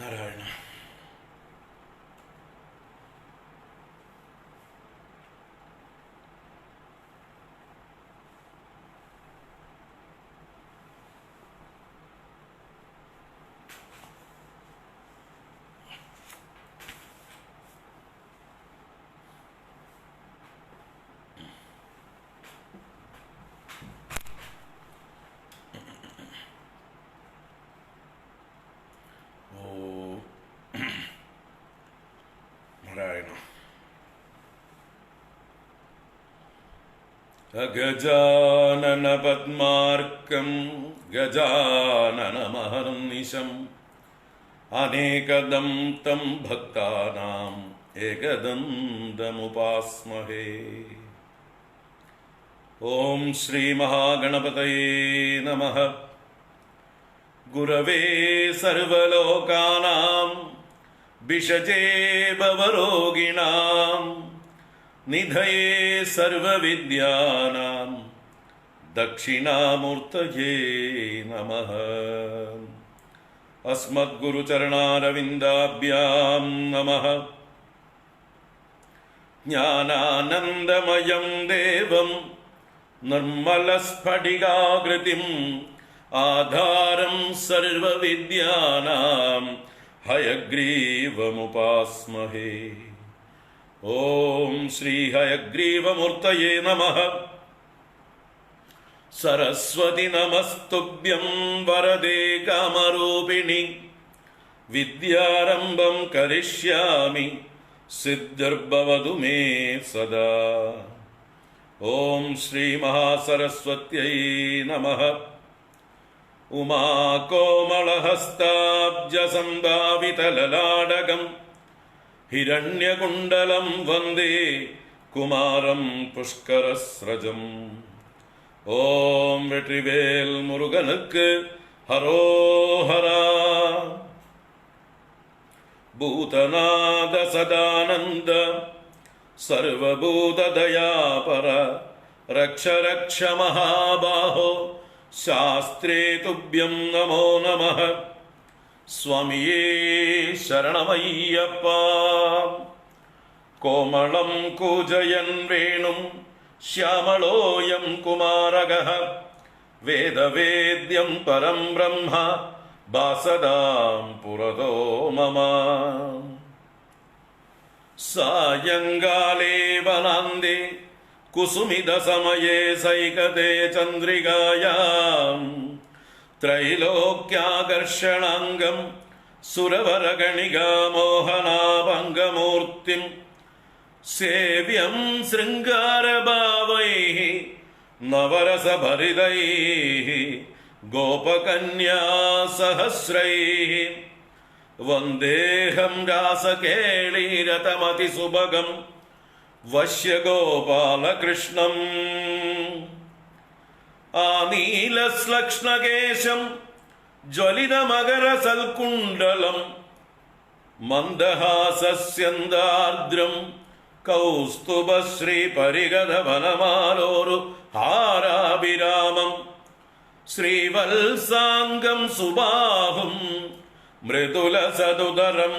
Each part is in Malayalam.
നാരായണ. ഗജാനന പദ്മാർക്കം ഗജാനനമഹർനിശം അനേകദം തം ഭക്താനാം ഏകദന്തമുപാസ്മഹേ. ഓം ശ്രീ മഹാഗണപതയേ നമഃ. ഗുരവേ സർവലോകാനാം ഭിഷജേ ഭവരോഗിണാം നിധയേ സർവവിദ്യാനാം ദക്ഷിണാമൂർത്തയേ നമഃ. അസ്മദ്ഗുരുചരണാരവിന്ദാഭ്യാം നമഃ. ജ്ഞാനാനന്ദമയം ദേവം നിർമ്മലസ്ഫടികാകൃതിം ആധാരം സർവവിദ്യാനാം ഹയഗ്രീവമുപാസ്മഹേ. ഓം ശ്രീ ഹയഗ്രീവമൂർത്തയേ നമഃ. സരസ്വതി നമസ്തുഭ്യം വരദേ കാമരൂപിണി വിദ്യാരംഭം കരിഷ്യാമി സിദ്ധിർഭവതു മേ സദാ. ഓം ശ്രീ മഹാസരസ്വത്यै നമഃ. ഉമാകോമളഹസ്താബ്ജസംഭാവിതലലാടകം ഹിരണ്യകുണ്ടലം വന്ദേ കുമാരം പുഷ്കരസ്രജം. ഓം വെട്രിവേൽ മുരുകനുക്ക് ഹരോഹരാ. ഭൂതനാഥ സദാനന്ദ സർവഭൂതദയാപര രക്ഷ രക്ഷ മഹാബാഹോ ശാസ്ത്രേ തുഭ്യം നമോ നമഃ. സ്വാമിയേ ശരണമയ്യപ്പ. കോമളം കൂജയൻ വേണും ശ്യാമളോയം കുമാരകഃ വേദവേദ്യം പരം ബ്രഹ്മ ഭാസതാം പുരതോ മമ. സായങ്കാലേ വനാന്തേ കുസുമിത സമയേ സൈകതേ ചന്ദ്രികായാം ത്രൈലോക്യാകർഷണാംഗം സുരവരഗണികാമോഹനാഭംഗമൂർത്തിം സേവ്യം ശൃംഗാരഭാവൈഃ നവരസഭരിതൈഃ ഗോപകന്യാസഹസ്രൈഃ വന്ദേഹം രാസകേളീരതമതിസുഭഗം വശ്യഗോപാലകൃഷ്ണം. ആനീലശ്ലക്ഷ്ണകേശം ജ്വലിതമകരസൽക്കുണ്ടലം മന്ദഹാസസ്യന്താർദ്രം കൗസ്തുഭശ്രീപരിഗതവനമാലോരു ഹാരാഭിരാമം ശ്രീവത്സാംഗം സുബാഹും മൃദുലസതുദരം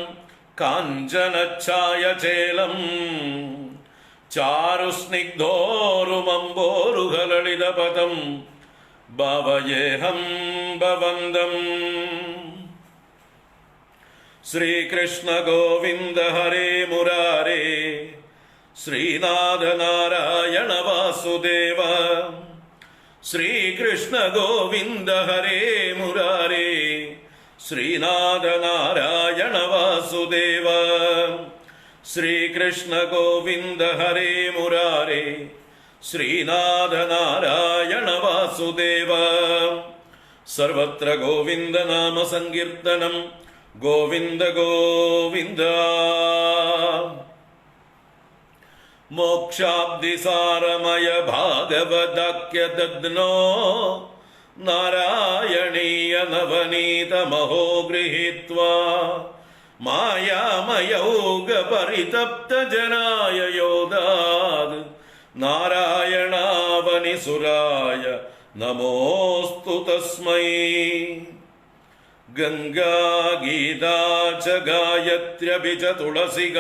കാഞ്ചനഛായചേലം ചാരുസ്നിഗ്ധോരുമമ്പോരുഹലളിതപദം ഭാവയേഹം ഭവന്തം. ശ്രീകൃഷ്ണ ഗോവിന്ദ ഹരേ മുരാരേ ശ്രീനാഥ നാരായണ വാസുദേവ. ശ്രീകൃഷ്ണ ഗോവിന്ദ ഹരേ മുരാരേ ശ്രീനാഥ നാരായണ വാസുദേവ. ശ്രീകൃഷ്ണ ഗോവിന്ദ ഹരേ മുരാരേ ശ്രീനാഥ നാരായണ വാസുദേവ. സർവത്ര ഗോവിന്ദ നാമ സങ്കീർത്തനം ഗോവിന്ദ ഗോവിന്ദ. മോക്ഷാബ്ദിസാരമയ ഭാഗവതാഖ്യദദ്നോ നാരായണീയ നവനീതമഹോ ഗൃഹീത്വാ മായാമയൗഗ പരിതപ്തജനായ യോദാത് നാരായണാവനിസുരായ നമോസ്തു തസ്മൈ. ഗംഗാ ഗീതാ ച ഗായത്ര്യപി ച തുളസിക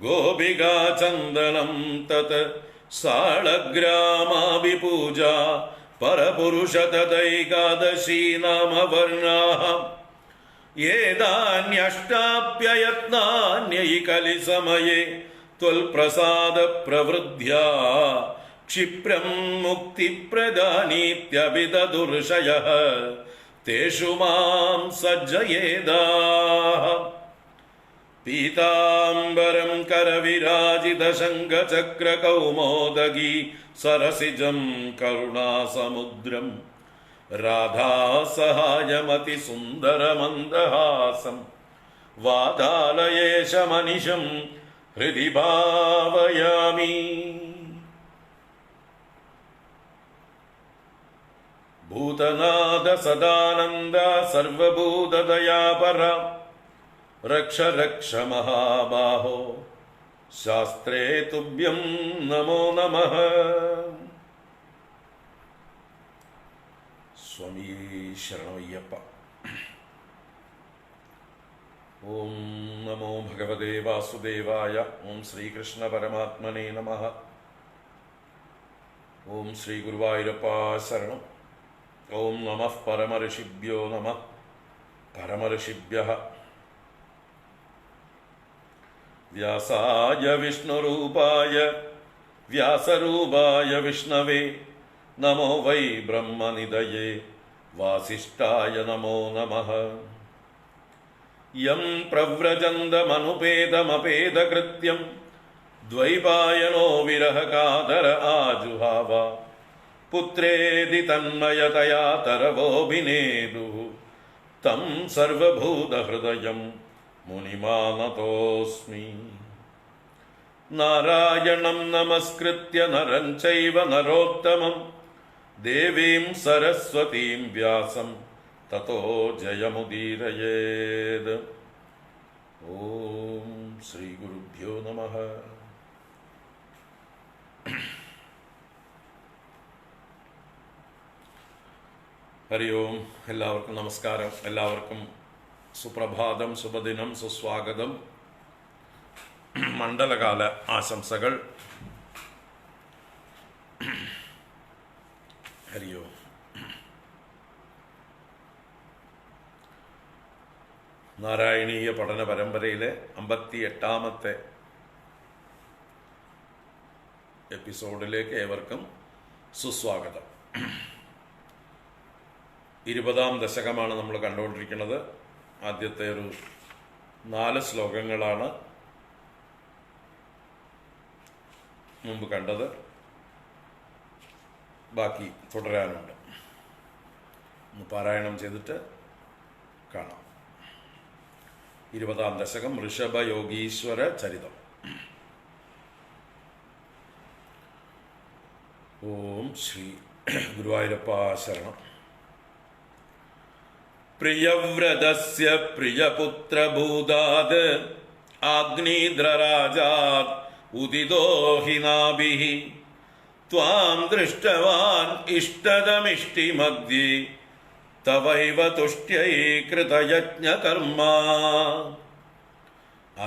ഗോപികാ ചന്ദനം തത് സാളഗ്രാമാഭി പൂജ പരപുരുഷ തദൈകാദശീ നാമ വർണ്ണാഃ ഏതാന്യഷ്ടാപ്യയത്നാന്യൈ കലിസമയേ ത്വൽപ്രസാദ പ്രവൃദ്ധ്യാ ക്ഷിപ്രം മുക്തിപ്രദാനീത്യഭിദദുർഷയഃ തേഷു മാം സജ്ജയേതാഃ. പീതാംബരം കരവിരാജിതശങ്കചക്രകൗമോദഗീ സരസിജം കരുണാസമുദ്രം രാധാസഹായമതിസുന്ദരമന്ദഹാസം വാതാലയേശമനിശം ഹൃദി ഭാവയാമി. ഭൂതനാഥ സദാനന്ദ സർവഭൂതദയാപര രക്ഷ രക്ഷ മഹാബാഹോ ശാസ്ത്രേ തുഭ്യം നമോ നമഃ. സ്വാമി ശരണമയ്യപ്പ. ഓം നമോ ഭഗവതേ വാസുദേവായ. ഓം ശ്രീകൃഷ്ണ പരമാത്മനേ നമഃ. ഓം ശ്രീ ഗുരുവായൂരപ്പ ശരണം. ഓം നമഃ പരമഋഷിഭ്യോ നമഃ. പരമഋഷിഭ്യഃ. വ്യാസായ വിഷ്ണുരൂപായ വ്യാസരൂപായ വിഷ്ണവേ നമോ വൈ ബ്രഹ്മനിധയേ വാസിഷ്ഠായ നമോ നമഃ. യം പ്രവ്രജന്തമനുപേതമപേതകൃത്യം ദ്വൈപായനോ വിരഹകാതര ആജുഹാവ പുത്രേതി തന്മയതയാ തരവോഭിനേദുഃ തം സർവഭൂതഹൃദയം മുനിമാനതോസ്മി. നാരായണം നമസ്കൃത്യ നരം ചൈവ നരോത്തമം ദേവീം സരസ്വതീം വ്യാസം തതോ ജയമുദീരയേത്. ഓം ശ്രീ ഗുരുഭ്യോ നമഃ. ഹരി ഓം. എല്ലാവർക്കും നമസ്കാരം. എല്ലാവർക്കും സുപ്രഭാതം, ശുഭദിനം, സുസ്വാഗതം, മണ്ഡലകാല ആശംസകൾ. ഹരി ഓം. നാരായണീയ പഠന പരമ്പരയിലെ 58-ാമത്തെ എപ്പിസോഡിലേക്ക് ഏവർക്കും സുസ്വാഗതം. 20-ാം ദശകമാണ് നമ്മൾ കണ്ടുകൊണ്ടിരിക്കുന്നത്. ആദ്യത്തെ ഒരു 4 ശ്ലോകങ്ങളാണ് മുമ്പ് കണ്ടത്. ബാക്കി തുടരാനുണ്ട്. പാരായണം ചെയ്തിട്ട് കാണാം. 20-ാം ദശകം ഋഷഭയോഗീശ്വര ചരിതം. ഓം ശ്രീ ഗുരുവായൂരപ്പ ശരണം. പ്രിയവ്രതസ്യ പ്രിയപുത്രഭൂതാത് ആഗ്നീദ്രരാജാത് ഉദിതോ ഹി നാഭിഃ ത്വാം ദൃഷ്ടവാൻ ഇഷ്ടദമിഷ്ടിമദ്യേ തവൈവ തുഷ്ട്യൈ കൃതയജ്ഞകർമ്മ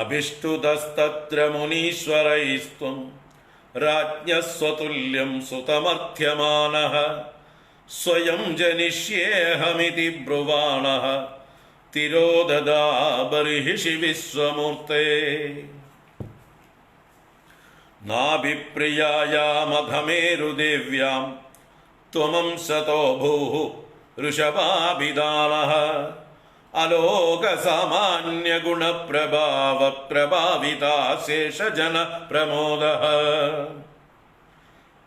അഭിഷ്ടുതസ്തത്ര മുനീശ്വരൈസ്ത്വം രാജ്ഞഃ സ്വതുല്യം സുതമർത്ഥ്യമാനഃ സ്വയം ജനിഷ്യേഹമിതി ബ്രുവാണഃ തിരോദദാ ബർഹിഷി വിശ്വമൂർത്തേ. നാഭിപ്രിയായാമഘമേരുദേവ്യാം ത്വമംസതോ ഭൂഃ ഋഷഭാഭിധാനഃ അലോകസാമാന്യഗുണപ്രഭാവ പ്രഭാവിതാ ശേഷജന പ്രമോദഃ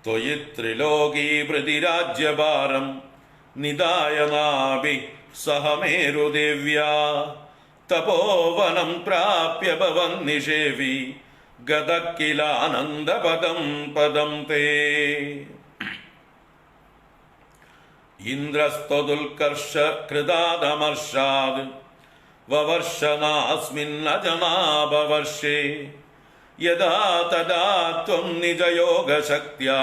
ത്വയി ത്രിലോകീവൃതിരാജ്യഭാരം നിദായ നാഭി സഹമേരുദേവ്യാ തപോവനം പ്രാപ്യ ഭവൻ നിഷേവി ഗതക്കിലാനന്ദപദം പദം തേ. ഇന്ദ്രസ്ത്വദുൽകർഷ കൃതാദമർഷാദ് വവർഷനാസ്മിന്നജനാഭവർഷേ യദാ തദാ ത്വം നിജയോഗശക്ത്യാ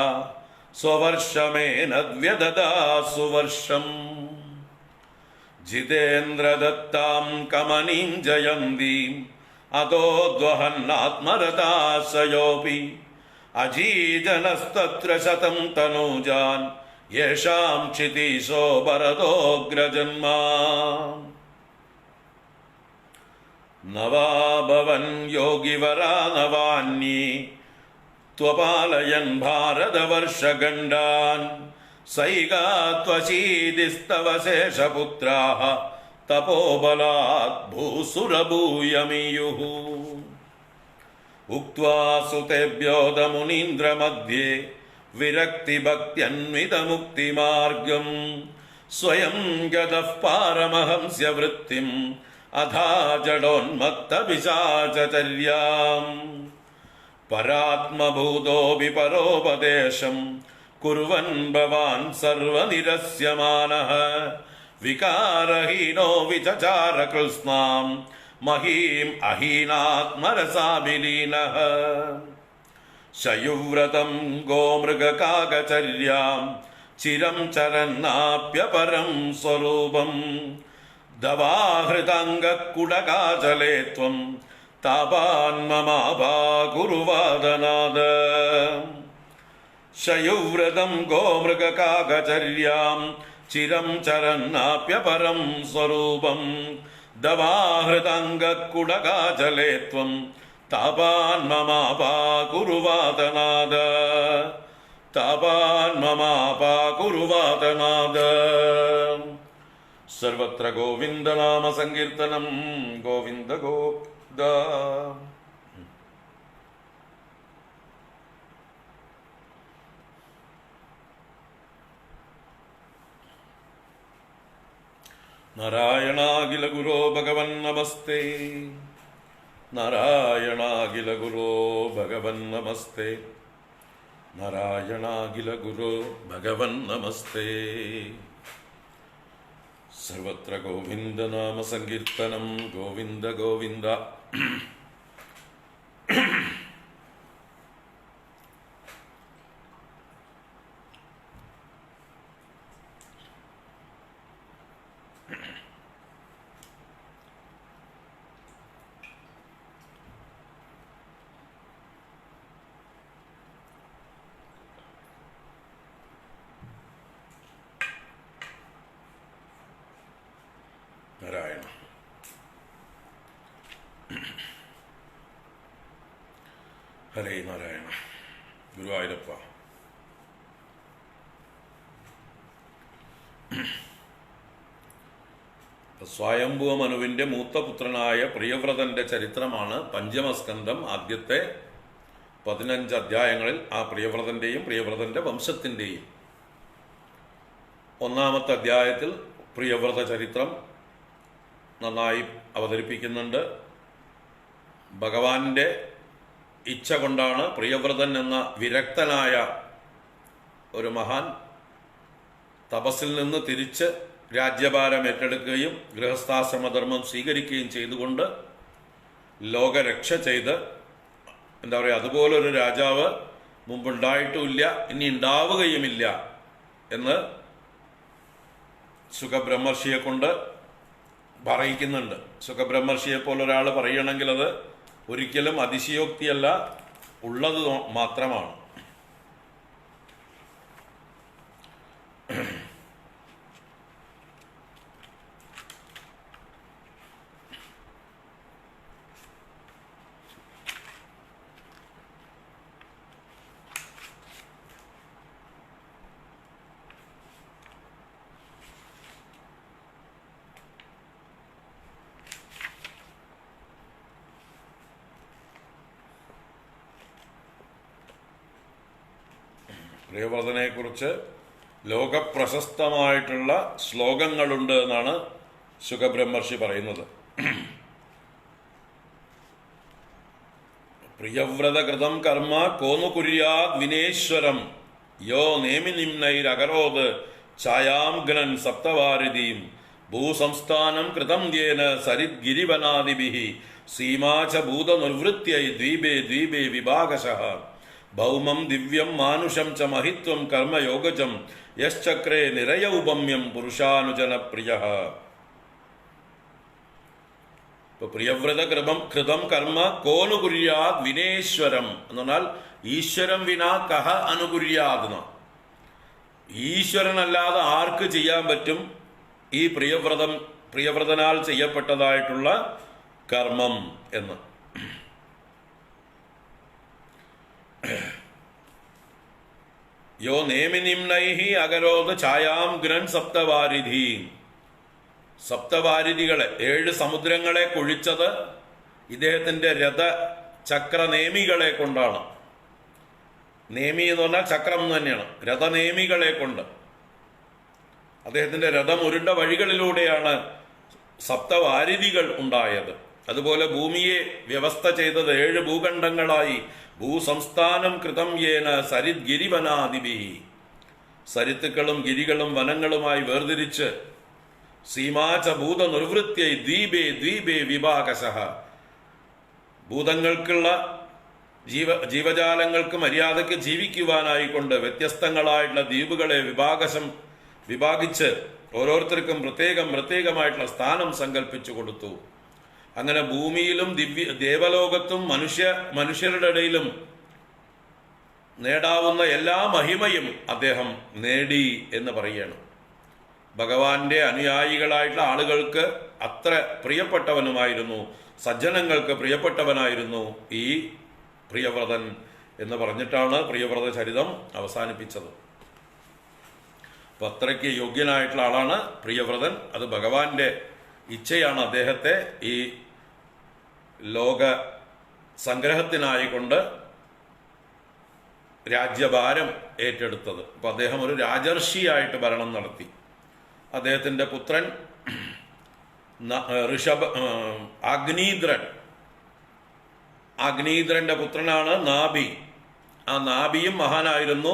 സ്വവർഷമേനദ്വ്യദദാസു വർഷം. ജിതേന്ദ്രദത്താം കമനീം ജയന്തീം അതോദ്വഹന്നാത്മരതാശയോപി അജീജനസ്തത്ര ശതം തനൂജാൻ യേഷാം ക്ഷിതീശോ ഭരതോഗ്രജന്മാ നവാഭവൻ യോഗിവരാ നവാന്യേ ത്വപാലയൻ ഭാരതവർഷഖണ്ഡാൻ സൈകാത്വശീതിസ്തവ ശേഷപുത്രാഃ തപോബലാത് ഭൂസുരഭൂയമിയുഃ ഉക്ത്വാ സുതേഭ്യോദ മുനീന്ദ്രമധ്യേ വിരക്തിഭക്ത്യന്വിതമുക്തിമാർഗം സ്വയം ഗതഃ പാരമഹംസ്യ വൃത്തിം അഥാ ജഡോന്മത്തപിശാചചര്യാം പരാത്മഭൂതോപി പരോപദേശം കുർവൻ ഭവാൻ സർവനിരസ്യമാനഃ വികാരഹീനോ വിചചാര കൃത്സ്നാം മഹീം അഹീനാത്മരസാഭിലീനഃ ശയുവ്രതം ഗോമൃഗകാകചര്യാം ചിരം ചരന്നാപ്യപരം സ്വരൂപം ദവാഹൃതാംഗക്കുടകാചലേ ത്വം താപാന്മമാഭാകുരുവാദനാദ ശയുവ്രതം ഗോമൃഗകാകചര്യാം ചിരം ചരന്നാപ്യപരം സ്വരൂപം ദവാഹൃതാംഗക്കുടകാചലേ ത്വം താപാന്മമാഭാകുരുവാദനാദ താപാന്മമാഭാകുരുവാദനാദ. സർവത്ര ഗോവിന്ദനാമ സങ്കീർത്തനം. ഗോവിന്ദ ഗോവിന്ദ. നാരായണാഖില ഗുരോ ഭഗവൻ നമസ്തേ. നാരായണാഖില ഗുരോ ഭഗവൻ നമസ്തേ. നാരായണാഖില ഗുരോ ഭഗവൻ നമസ്തേ. സർവത്ര ഗോവിന്ദനാമ സങ്കീർത്തനം. ഗോവിന്ദ ഗോവിന്ദ. നാരായണ. ഹരേ നാരായണ. ഗുരുവായൂരപ്പ. സ്വയംഭുവ മനുവിന്റെ മൂത്തപുത്രനായ പ്രിയവ്രതന്റെ ചരിത്രമാണ് പഞ്ചമസ്കന്ധം. ആദ്യത്തെ 15 അധ്യായങ്ങളിൽ ആ പ്രിയവ്രതന്റെയും പ്രിയവ്രതന്റെ വംശത്തിന്റെയും. ഒന്നാമത്തെ അധ്യായത്തിൽ പ്രിയവ്രത ചരിത്രം നന്നായി അവതരിപ്പിക്കുന്നുണ്ട്. ഭഗവാന്റെ ഇച്ഛ കൊണ്ടാണ് പ്രിയവ്രതൻ എന്ന വിരക്തനായ ഒരു മഹാൻ തപസ്സിൽ നിന്ന് തിരിച്ച് രാജ്യഭാരം ഏറ്റെടുക്കുകയും ഗൃഹസ്ഥാശ്രമധർമ്മം സ്വീകരിക്കുകയും ചെയ്തുകൊണ്ട് ലോകരക്ഷ ചെയ്ത്, എന്താ പറയുക, അതുപോലൊരു രാജാവ് മുമ്പുണ്ടായിട്ടുമില്ല, ഇനി ഉണ്ടാവുകയുമില്ല എന്ന് സുഖബ്രഹ്മർഷിയെ കൊണ്ട് പറയിക്കുന്നുണ്ട്. സുഖബ്രഹ്മർഷിയെ പോലൊരാൾ പറയണമെങ്കിൽ അത് ഒരിക്കലും അതിശയോക്തിയല്ല, ഉള്ളത് മാത്രമാണ്. പ്രിയവ്രതനെ കുറിച്ച് ലോകപ്രശസ്തമായിട്ടുള്ള ശ്ലോകങ്ങളുണ്ട് എന്നാണ് സുഖബ്രഹ്മർഷി പറയുന്നത്. പ്രിയവ്രതകൃതം കർമ്മ കോന്നു കുര്യാത് വിനേശ്വരം യോ നേമിനിമ്നൈരകരോത് ഛായാം ഗണൻ സപ്തവാരിധീം ഭൂസംസ്ഥാനം കൃതം യേന സരിദ്ഗിരിവനാദിഭിഃ സീമാച ഭൂതനിർവൃത്यै ദ്വീപേ ദ്വീപേ വിഭാഗശഃ ഭൗമം ദിവ്യം മാനുഷം ച മഹിത്വം കർമ്മയോഗജം യശ്ചക്രേ നിരയൗപമ്യം പുരുഷാനുജന പ്രിയഃ. ഇപ്പൊ പ്രിയവ്രത കൃതം കർമ്മ കോനുകുര്യാത് വിനേശ്വരം എന്ന് പറഞ്ഞാൽ ഈശ്വരം വിനാ കഹ അനുകുര്യാത്. ഈശ്വരനല്ലാതെ ആർക്ക് ചെയ്യാൻ പറ്റും ഈ പ്രിയവ്രതനാൽ ചെയ്യപ്പെട്ടതായിട്ടുള്ള കർമ്മം എന്ന്. യോ നേമിനിംനൈഹി അകരോധ ഛായാം ഗ്രൻ സപ്തവാരിധി. സപ്തവാരിധികളെ 7 സമുദ്രങ്ങളെ കുഴിച്ചത് ഇദ്ദേഹത്തിന്റെ രഥചക്രനേമികളെ കൊണ്ടാണ്. നേമി എന്ന് പറഞ്ഞാൽ ചക്രം തന്നെയാണ്. രഥനേമികളെ കൊണ്ട് അദ്ദേഹത്തിന്റെ രഥം ഉരുണ്ട വഴികളിലൂടെയാണ് സപ്തവാരിധികൾ ഉണ്ടായത്. അതുപോലെ ഭൂമിയെ വ്യവസ്ഥ ചെയ്തത് 7 ഭൂഖണ്ഡങ്ങളായി. ഭൂസംസ്ഥാനം കൃതം യേന സരിത് ഗിരിവനാദിഭി. സരിത്തുക്കളും ഗിരികളും വനങ്ങളുമായി വേർതിരിച്ച് സീമാച ഭൂത നിർവൃത്യ ദ്വീപേ ദ്വീപേ വിഭാഗശഃ. ഭൂതങ്ങൾക്കുള്ള ജീവജാലങ്ങൾക്ക് മര്യാദയ്ക്ക് ജീവിക്കുവാനായിക്കൊണ്ട് വ്യത്യസ്തങ്ങളായിട്ടുള്ള ദ്വീപുകളെ വിഭാഗിച്ച് ഓരോരുത്തർക്കും പ്രത്യേകമായിട്ടുള്ള സ്ഥാനം സങ്കല്പിച്ചു കൊടുത്തു. അങ്ങനെ ഭൂമിയിലും ദേവലോകത്തും മനുഷ്യരുടെ ഇടയിലും നേടാവുന്ന എല്ലാ മഹിമയും അദ്ദേഹം നേടി എന്ന് പറയുകയാണ്. ഭഗവാന്റെ അനുയായികളായിട്ടുള്ള ആളുകൾക്ക് അത്ര പ്രിയപ്പെട്ടവനുമായിരുന്നു, സജ്ജനങ്ങൾക്ക് പ്രിയപ്പെട്ടവനായിരുന്നു ഈ പ്രിയവ്രതൻ എന്ന് പറഞ്ഞിട്ടാണ് പ്രിയവ്രത ചരിതം അവസാനിപ്പിച്ചത്. അപ്പൊ അത്രയ്ക്ക് യോഗ്യനായിട്ടുള്ള ആളാണ് പ്രിയവ്രതൻ. അത് ഭഗവാന്റെ ഇച്ഛയാണ് അദ്ദേഹത്തെ ഈ ലോക സംഗ്രഹത്തിനായിക്കൊണ്ട് രാജ്യഭാരം ഏറ്റെടുത്തത്. അപ്പൊ അദ്ദേഹം ഒരു രാജർഷിയായിട്ട് ഭരണം നടത്തി. അദ്ദേഹത്തിന്റെ പുത്രൻ അഗ്നീദ്രന്റെ പുത്രനാണ് നാഭി. ആ നാഭിയും മഹാനായിരുന്നു.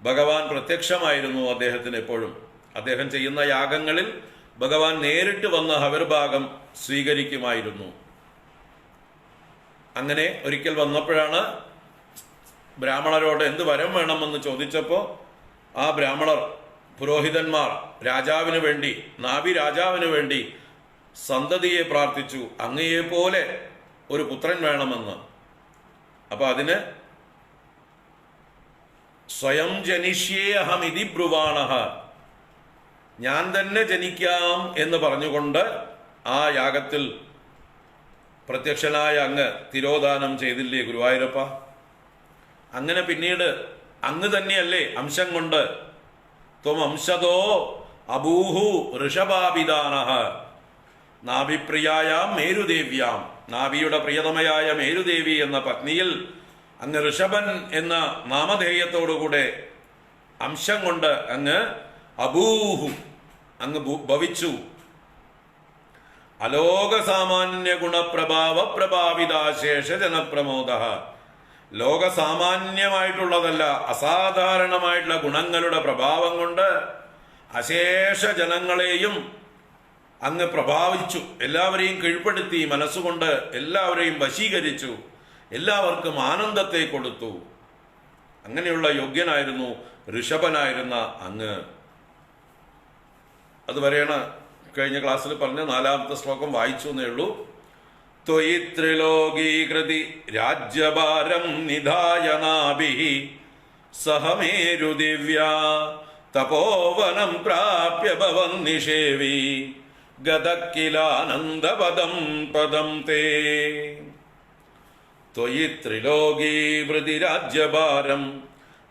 ഭഗവാൻ പ്രത്യക്ഷമായിരുന്നു അദ്ദേഹത്തിന് എപ്പോഴും. അദ്ദേഹം ചെയ്യുന്ന യാഗങ്ങളിൽ ഭഗവാൻ നേരിട്ട് വന്ന ഹവിർഭാഗം സ്വീകരിക്കുമായിരുന്നു. അങ്ങനെ ഒരിക്കൽ വന്നപ്പോഴാണ് ബ്രാഹ്മണരോട് എന്ത് വരം വേണമെന്ന് ചോദിച്ചപ്പോൾ ആ ബ്രാഹ്മണർ പുരോഹിതന്മാർ രാജാവിന് വേണ്ടി, നാഭി രാജാവിന് വേണ്ടി സന്തതിയെ പ്രാർത്ഥിച്ചു, അങ്ങയെപ്പോലെ ഒരു പുത്രൻ വേണമെന്ന്. അപ്പൊ അതിന് സ്വയം ജനിഷ്യേ അഹമിതി ബ്രുവാണഃ, ഞാൻ തന്നെ ജനിക്കാം എന്ന് പറഞ്ഞുകൊണ്ട് ആ യാഗത്തിൽ പ്രത്യക്ഷനായ അങ്ങ് തിരോധാനം ചെയ്തില്ലേ ഗുരുവായൂരപ്പ? അങ്ങനെ പിന്നീട് അങ്ങ് തന്നെയല്ലേ അംശം കൊണ്ട് ത്വം അംശതോ അബൂഹു ഋഷഭാഭിദാനഃ നാഭിപ്രിയായാം മേരുദേവ്യാം, നാഭിയുടെ പ്രിയതമയായ മേരുദേവി എന്ന പത്നിയിൽ അങ്ങ് ഋഷഭൻ എന്ന നാമധേയത്തോടുകൂടെ അംശം കൊണ്ട് അങ്ങ് അബൂഹു അങ്ങ് ഭവിച്ചു. അലോകസാമാന്യ ഗുണപ്രഭാവ പ്രഭാവിതാശേഷ ജനപ്രമോദ, ലോകസാമാന്യമായിട്ടുള്ളതല്ല അസാധാരണമായിട്ടുള്ള ഗുണങ്ങളുടെ പ്രഭാവം കൊണ്ട് അശേഷ ജനങ്ങളെയും അങ്ങ് പ്രഭാവിച്ചു, എല്ലാവരെയും കീഴ്പ്പെടുത്തി, മനസ്സുകൊണ്ട് എല്ലാവരെയും വശീകരിച്ചു, എല്ലാവർക്കും ആനന്ദത്തെ കൊടുത്തു. അങ്ങനെയുള്ള യോഗ്യനായിരുന്നു ഋഷഭനായിരുന്ന അങ്ങ്. അതുവരെയാണ് കഴിഞ്ഞ ക്ലാസ്സിൽ പറഞ്ഞ 4ാമത്തെ ശ്ലോകം വായിച്ചു എന്നേ ഉള്ളൂ. ത്വയി ത്രിലോകീകൃതി രാജ്യഭാരം നിധായ നാഭിഃ സഹമേരുദിവ്യാ തപോവനം പ്രാപ്യ ഭവൻ നിഷേവി ഗതക്കിലാനന്ദപദം പദം തേ. ത്വയി ത്രിലോകീകൃതി രാജ്യഭാരം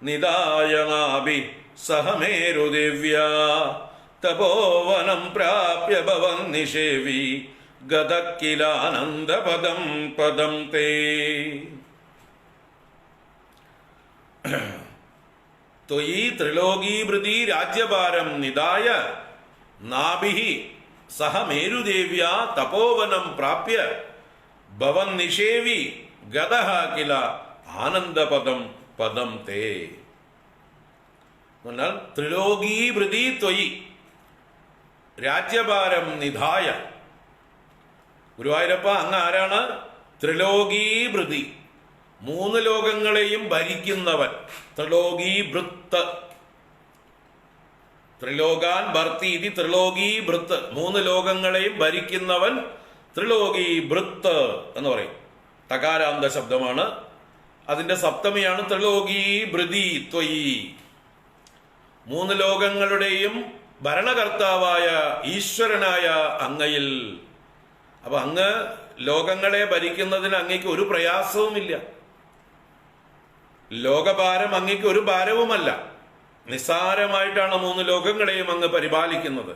നിധായ നാഭിഃ സഹമേരുദിവ്യാ തപോവനം പ്രാപ്യ ഭവൻ നിഷേവി ഗതക്കിലാനന്ദപദം പദം തേ. ത്വയി ത്രിലോകീവൃതി രാജ്യഭാരം നിധായ നാഭിഃ സഹ മേരുദേവ്യാ തപോവനം പ്രാപ്യ ഭവൻ നിഷേവി ഗതഃ കില ആനന്ദപദം പദം തേ. എന്നാൽ ത്രിലോകീവൃതി ത്വയി രാജ്യഭാരം നിധായ, ഗുരുവായൂരപ്പ അങ്ങ് ആരാണ്? ത്രിലോകീവൃതി, 3 ലോകങ്ങളെയും ഭരിക്കുന്നവൻ. ത്രിലോകീഭൃത്ത്, ത്രിലോകാൻ ഭർത്തി ഇതി ത്രിലോകീഭൃത്ത്, 3 ലോകങ്ങളെയും ഭരിക്കുന്നവൻ ത്രിലോകി ഭൃത്ത് എന്ന് പറയും. തകാരാന്ത ശബ്ദമാണ്. അതിന്റെ സപ്തമിയാണ് ത്രിലോകി ഭൃതി ത്വയി. 3 ലോകങ്ങളുടെയും ഭരണകർത്താവായ ഈശ്വരനായ അങ്ങയിൽ. അപ്പൊ അങ്ങ് ലോകങ്ങളെ ഭരിക്കുന്നതിന് അങ്ങയ്ക്ക് ഒരു പ്രയാസവുമില്ല. ലോകഭാരം അങ്ങയ്ക്ക് ഒരു ഭാരവുമല്ല. നിസ്സാരമായിട്ടാണ് 3 ലോകങ്ങളെയും അങ്ങ് പരിപാലിക്കുന്നത്.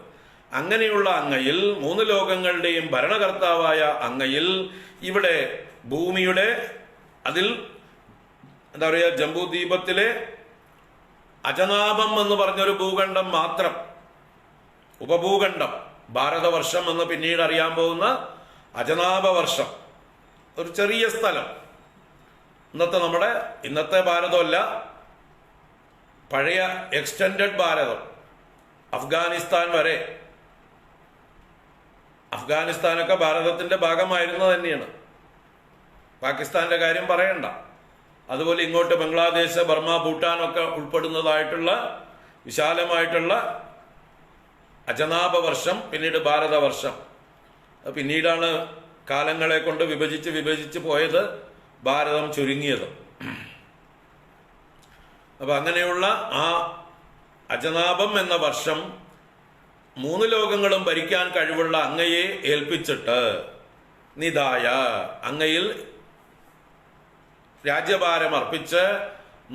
അങ്ങനെയുള്ള അങ്ങയിൽ, 3 ലോകങ്ങളുടെയും ഭരണകർത്താവായ അങ്ങയിൽ, ഇവിടെ ഭൂമിയുടെ അതിൽ എന്താ പറയുക, ജംബൂദ്വീപത്തിലെ അജനാഭം എന്ന് പറഞ്ഞൊരു ഭൂഖണ്ഡം മാത്രം, ഉപഭൂഖണ്ഡം, ഭാരതവർഷം എന്ന് പിന്നീട് അറിയാൻ പോകുന്ന അജനാഭ വർഷം, ഒരു ചെറിയ സ്ഥലം, ഇന്നത്തെ ഭാരതമല്ല, പഴയ എക്സ്റ്റെൻഡഡ് ഭാരതം, അഫ്ഗാനിസ്ഥാൻ വരെ. അഫ്ഗാനിസ്ഥാനൊക്കെ ഭാരതത്തിന്റെ ഭാഗമായിരുന്നു തന്നെയാണ്. പാകിസ്ഥാന്റെ കാര്യം പറയണ്ട. അതുപോലെ ഇങ്ങോട്ട് ബംഗ്ലാദേശ്, ബർമ, ഭൂട്ടാനൊക്കെ ഉൾപ്പെടുന്നതായിട്ടുള്ള വിശാലമായിട്ടുള്ള അജനാഭ വർഷം, പിന്നീട് ഭാരതവർഷം. പിന്നീടാണ് കാലങ്ങളെ കൊണ്ട് വിഭജിച്ച് പോയത്, ഭാരതം ചുരുങ്ങിയത്. അപ്പൊ അങ്ങനെയുള്ള ആ അജനാഭം എന്ന വർഷം 3 ലോകങ്ങളും ഭരിക്കാൻ കഴിവുള്ള അങ്ങയെ ഏൽപ്പിച്ചിട്ട് നിദായ, അങ്ങയിൽ രാജ്യഭാരം അർപ്പിച്ച്,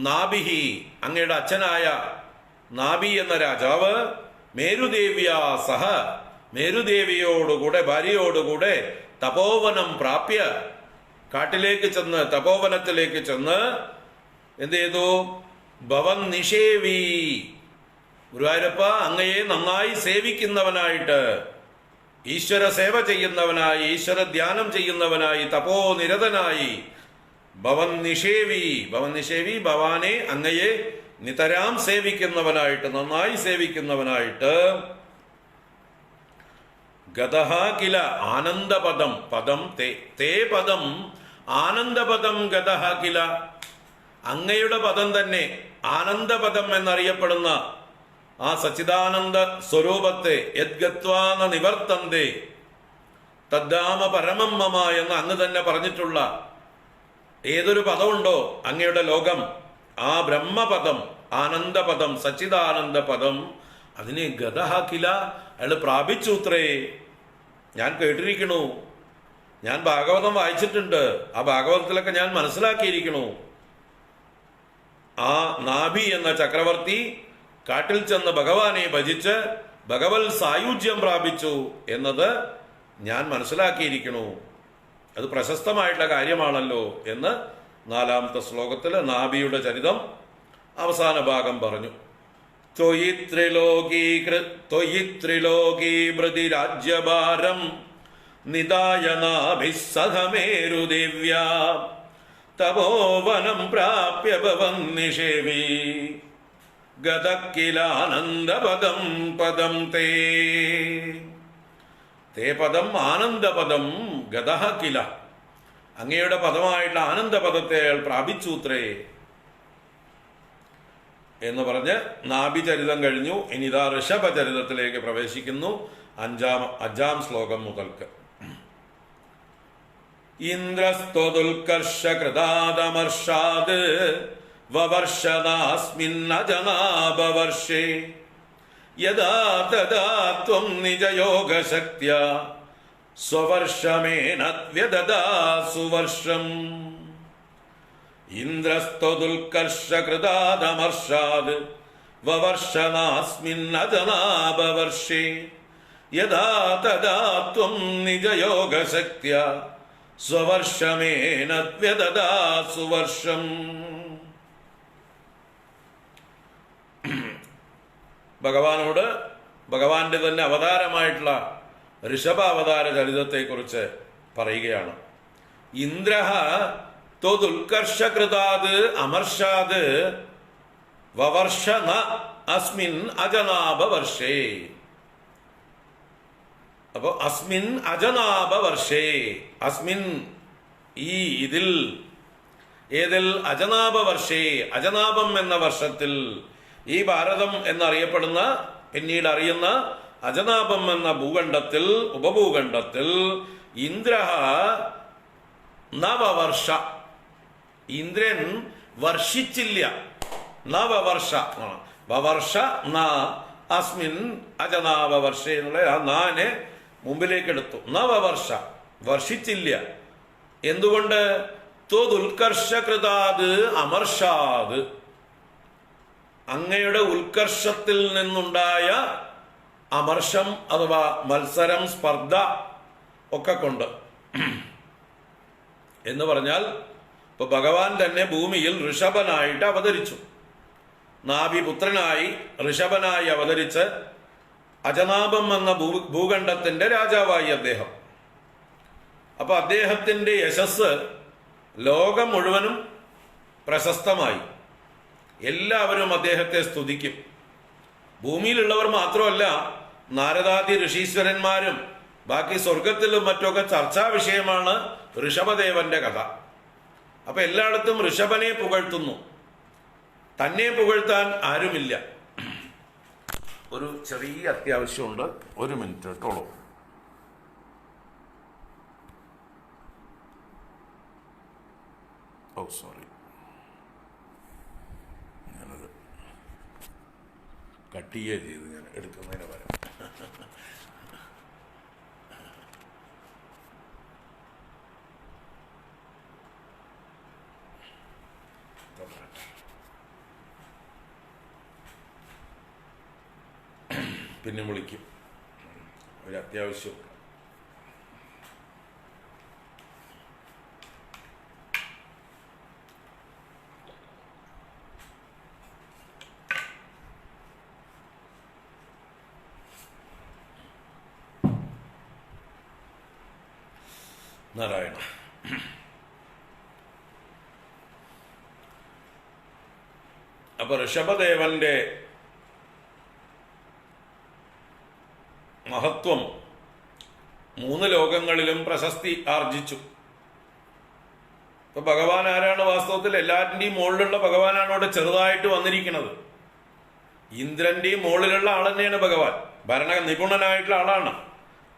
നാഭിഹി, അങ്ങയുടെ അച്ഛനായ നാഭി എന്ന രാജാവ്, മേരുദേവ്യാ സഹ, മേരുദേവിയോടുകൂടെ, ഭാര്യയോടുകൂടെ, തപോവനം പ്രാപ്യ, കാട്ടിലേക്ക് ചെന്ന്, തപോവനത്തിലേക്ക് ചെന്ന് എന്ത് ചെയ്തു? ഭവൻ നിഷേവി, ഗുരുവായൂരപ്പ അങ്ങയെ നന്നായി സേവിക്കുന്നവനായിട്ട്, ഈശ്വര സേവ ചെയ്യുന്നവനായി, ഈശ്വര ധ്യാനം ചെയ്യുന്നവനായി, തപോനിരതനായി, ഭവൻ നിഷേവി, ഭവാനെ അങ്ങയെ നിതരാം സേവിക്കുന്നവനായിട്ട്, നന്നായി സേവിക്കുന്നവനായിട്ട്, ഗതഹ കില ആനന്ദപദം, പദം തേ പദം ആനന്ദപദം ഗതഹ കില, അങ്ങയുടെ പദം തന്നെ ആനന്ദപദം എന്നറിയപ്പെടുന്ന ആ സച്ചിദാനന്ദ സ്വരൂപത്തെ, യദ്ഗത്വാന നിവർത്തന്തേ തദ്ധാമ പരമം മമ എന്ന് അങ്ങ് തന്നെ പറഞ്ഞിട്ടുള്ള ഏതൊരു പദമുണ്ടോ അങ്ങയുടെ ലോകം, ആ ബ്രഹ്മപദം, ആനന്ദപദം, സച്ചിദാനന്ദ പദം, അതിനെ ഗതഹ കില, അയാൾ പ്രാപിച്ചുത്രേ. ഞാൻ കേട്ടിരിക്കണു, ഞാൻ ഭാഗവതം വായിച്ചിട്ടുണ്ട്, ആ ഭാഗവതത്തിലൊക്കെ ഞാൻ മനസ്സിലാക്കിയിരിക്കണു. ആ നാഭി എന്ന ചക്രവർത്തി കാട്ടിൽ ചെന്ന് ഭഗവാനെ ഭജിച്ച് ഭഗവത് സായുജ്യം പ്രാപിച്ചു എന്നത് ഞാൻ മനസ്സിലാക്കിയിരിക്കണു. അത് പ്രശസ്തമായിട്ടുള്ള കാര്യമാണല്ലോ എന്ന് 4-ാമത്തെ ശ്ലോകത്തില് നാഭിയുടെ ചരിതം അവസാന ഭാഗം പറഞ്ഞു. ത്വയി ത്രിലോകീ മൃതി രാജ്യഭാരം നിദായ നാഭിഃ സഹ മേരുദേവ്യാ തപോവനം പ്രാപ്യ ഭവൻ നിഷേവി ഗതക്കിലാനന്ദപദം പദം തേ. തേ പദം ആനന്ദപദം ഗതഃ കില, അങ്ങയുടെ പദമായിട്ടുള്ള ആനന്ദപദത്തെ അയാൾ പ്രാപിച്ചൂത്രേ എന്ന് പറഞ്ഞ് നാഭിചരിതം കഴിഞ്ഞു. ഇനിതാ ഋഷഭചരിതത്തിലേക്ക് പ്രവേശിക്കുന്നു. 5-ാം ശ്ലോകം മുതൽക്ക്. ഇന്ദ്രസ്ത്വദുൽകർഷ കൃതാദമർഷാദ് വവർഷദാസ്മിന്നജനാഭവർഷേ യദാ തദാ ത്വം നിജയോഗശക്ത്യാ സ്വവർഷമേനദ്വ്യദദാസു വർഷം. ഇന്ദ്രസ്ത്വദുൽകർഷകൃതാദമർഷാദ് വവർഷദാസ്മിന്നജനാഭവർഷേ യദാ തദാ ത്വം നിജയോഗശക്ത്യാ സ്വവർഷമേനദ്വ്യദദാസു വർഷം. ഭഗവാനോട് ഭഗവാന്റെ തന്നെ അവതാരമായിട്ടുള്ള ഋഷഭാവതാര ചരിതത്തെക്കുറിച്ച് പറയുകയാണ്. ഇന്ദ്രഃ ത്വദുൽകർഷകൃതാത് അമർഷാത് വവർഷ ന അസ്മിൻ അജനാഭവർഷേ. അപ്പോ അസ്മിൻ അജനാഭവർഷേ, അസ്മിൻ ഈ ഇതിൽ, ഏതിൽ? അജനാഭവർഷേ, അജനാഭം എന്ന വർഷത്തിൽ, ഈ ഭാരതം എന്നറിയപ്പെടുന്ന, പിന്നീട് അറിയുന്ന അജനാഭം എന്ന ഭൂഖണ്ഡത്തിൽ, ഉപഭൂഖണ്ഡത്തിൽ ഇന്ദ്ര നവവർഷ, ഇന്ദ്രൻ വർഷിച്ചില്ല. നവവർഷ, വവർഷ ന അസ്മിൻ അജനാവവർഷ എന്നുള്ള ആ നാനെ മുമ്പിലേക്കെടുത്തു. നവവർഷ, വർഷിച്ചില്ല. എന്തുകൊണ്ട്? ത്വദുൽക്കർഷകൃതാത് അമർഷാത്, അങ്ങയുടെ ഉത്കർഷത്തിൽ നിന്നുണ്ടായ അമർഷം അഥവാ മത്സരം, സ്പർദ്ധ ഒക്കെ കൊണ്ട്. എന്ന് പറഞ്ഞാൽ ഇപ്പൊ ഭഗവാൻ തന്നെ ഭൂമിയിൽ ഋഷഭനായിട്ട് അവതരിച്ചു. നാഭിപുത്രനായി ഋഷഭനായി അവതരിച്ച് അജനാഭം എന്ന ഭൂഖണ്ഡത്തിന്റെ രാജാവായി അദ്ദേഹം. അപ്പൊ അദ്ദേഹത്തിന്റെ യശസ് ലോകം മുഴുവനും പ്രശസ്തമായി. എല്ലാവരും അദ്ദേഹത്തെ സ്തുതിക്കും. ഭൂമിയിലുള്ളവർ മാത്രമല്ല, നാരദാദി ഋഷീശ്വരന്മാരും ബാക്കി സ്വർഗത്തിലും മറ്റൊക്കെ ചർച്ചാ വിഷയമാണ് ഋഷഭദേവന്റെ കഥ. അപ്പൊ എല്ലായിടത്തും ഋഷഭനെ പുകഴ്ത്തുന്നു, തന്നെ പുകഴ്ത്താൻ ആരുമില്ല. ഒരു ചെറിയ അത്യാവശ്യമുണ്ട്, 1 മിനിറ്റ് കേട്ടോളൂ. ഓ സോറി, ഞാനത് കട്ട് ചെയ്ത് ഞാൻ എടുക്കുന്നതിന് പകരം പിന്നെ വിളിക്കും, ഒരു അത്യാവശ്യം. നാരായണ. അപ്പൊ ഋഷഭദേവന്റെ മഹത്വം 3 ലോകങ്ങളിലും പ്രശസ്തി ആർജിച്ചു. ഇപ്പൊ ഭഗവാൻ ആരാണ്? വാസ്തവത്തിൽ എല്ലാറ്റിന്റെയും മുകളിലുള്ള ഭഗവാനാണ് അവിടെ ചെറുതായിട്ട് വന്നിരിക്കുന്നത്. ഇന്ദ്രന്റെയും മുകളിലുള്ള ആൾ തന്നെയാണ് ഭഗവാൻ. ഭരണ നിപുണനായിട്ടുള്ള ആളാണ്,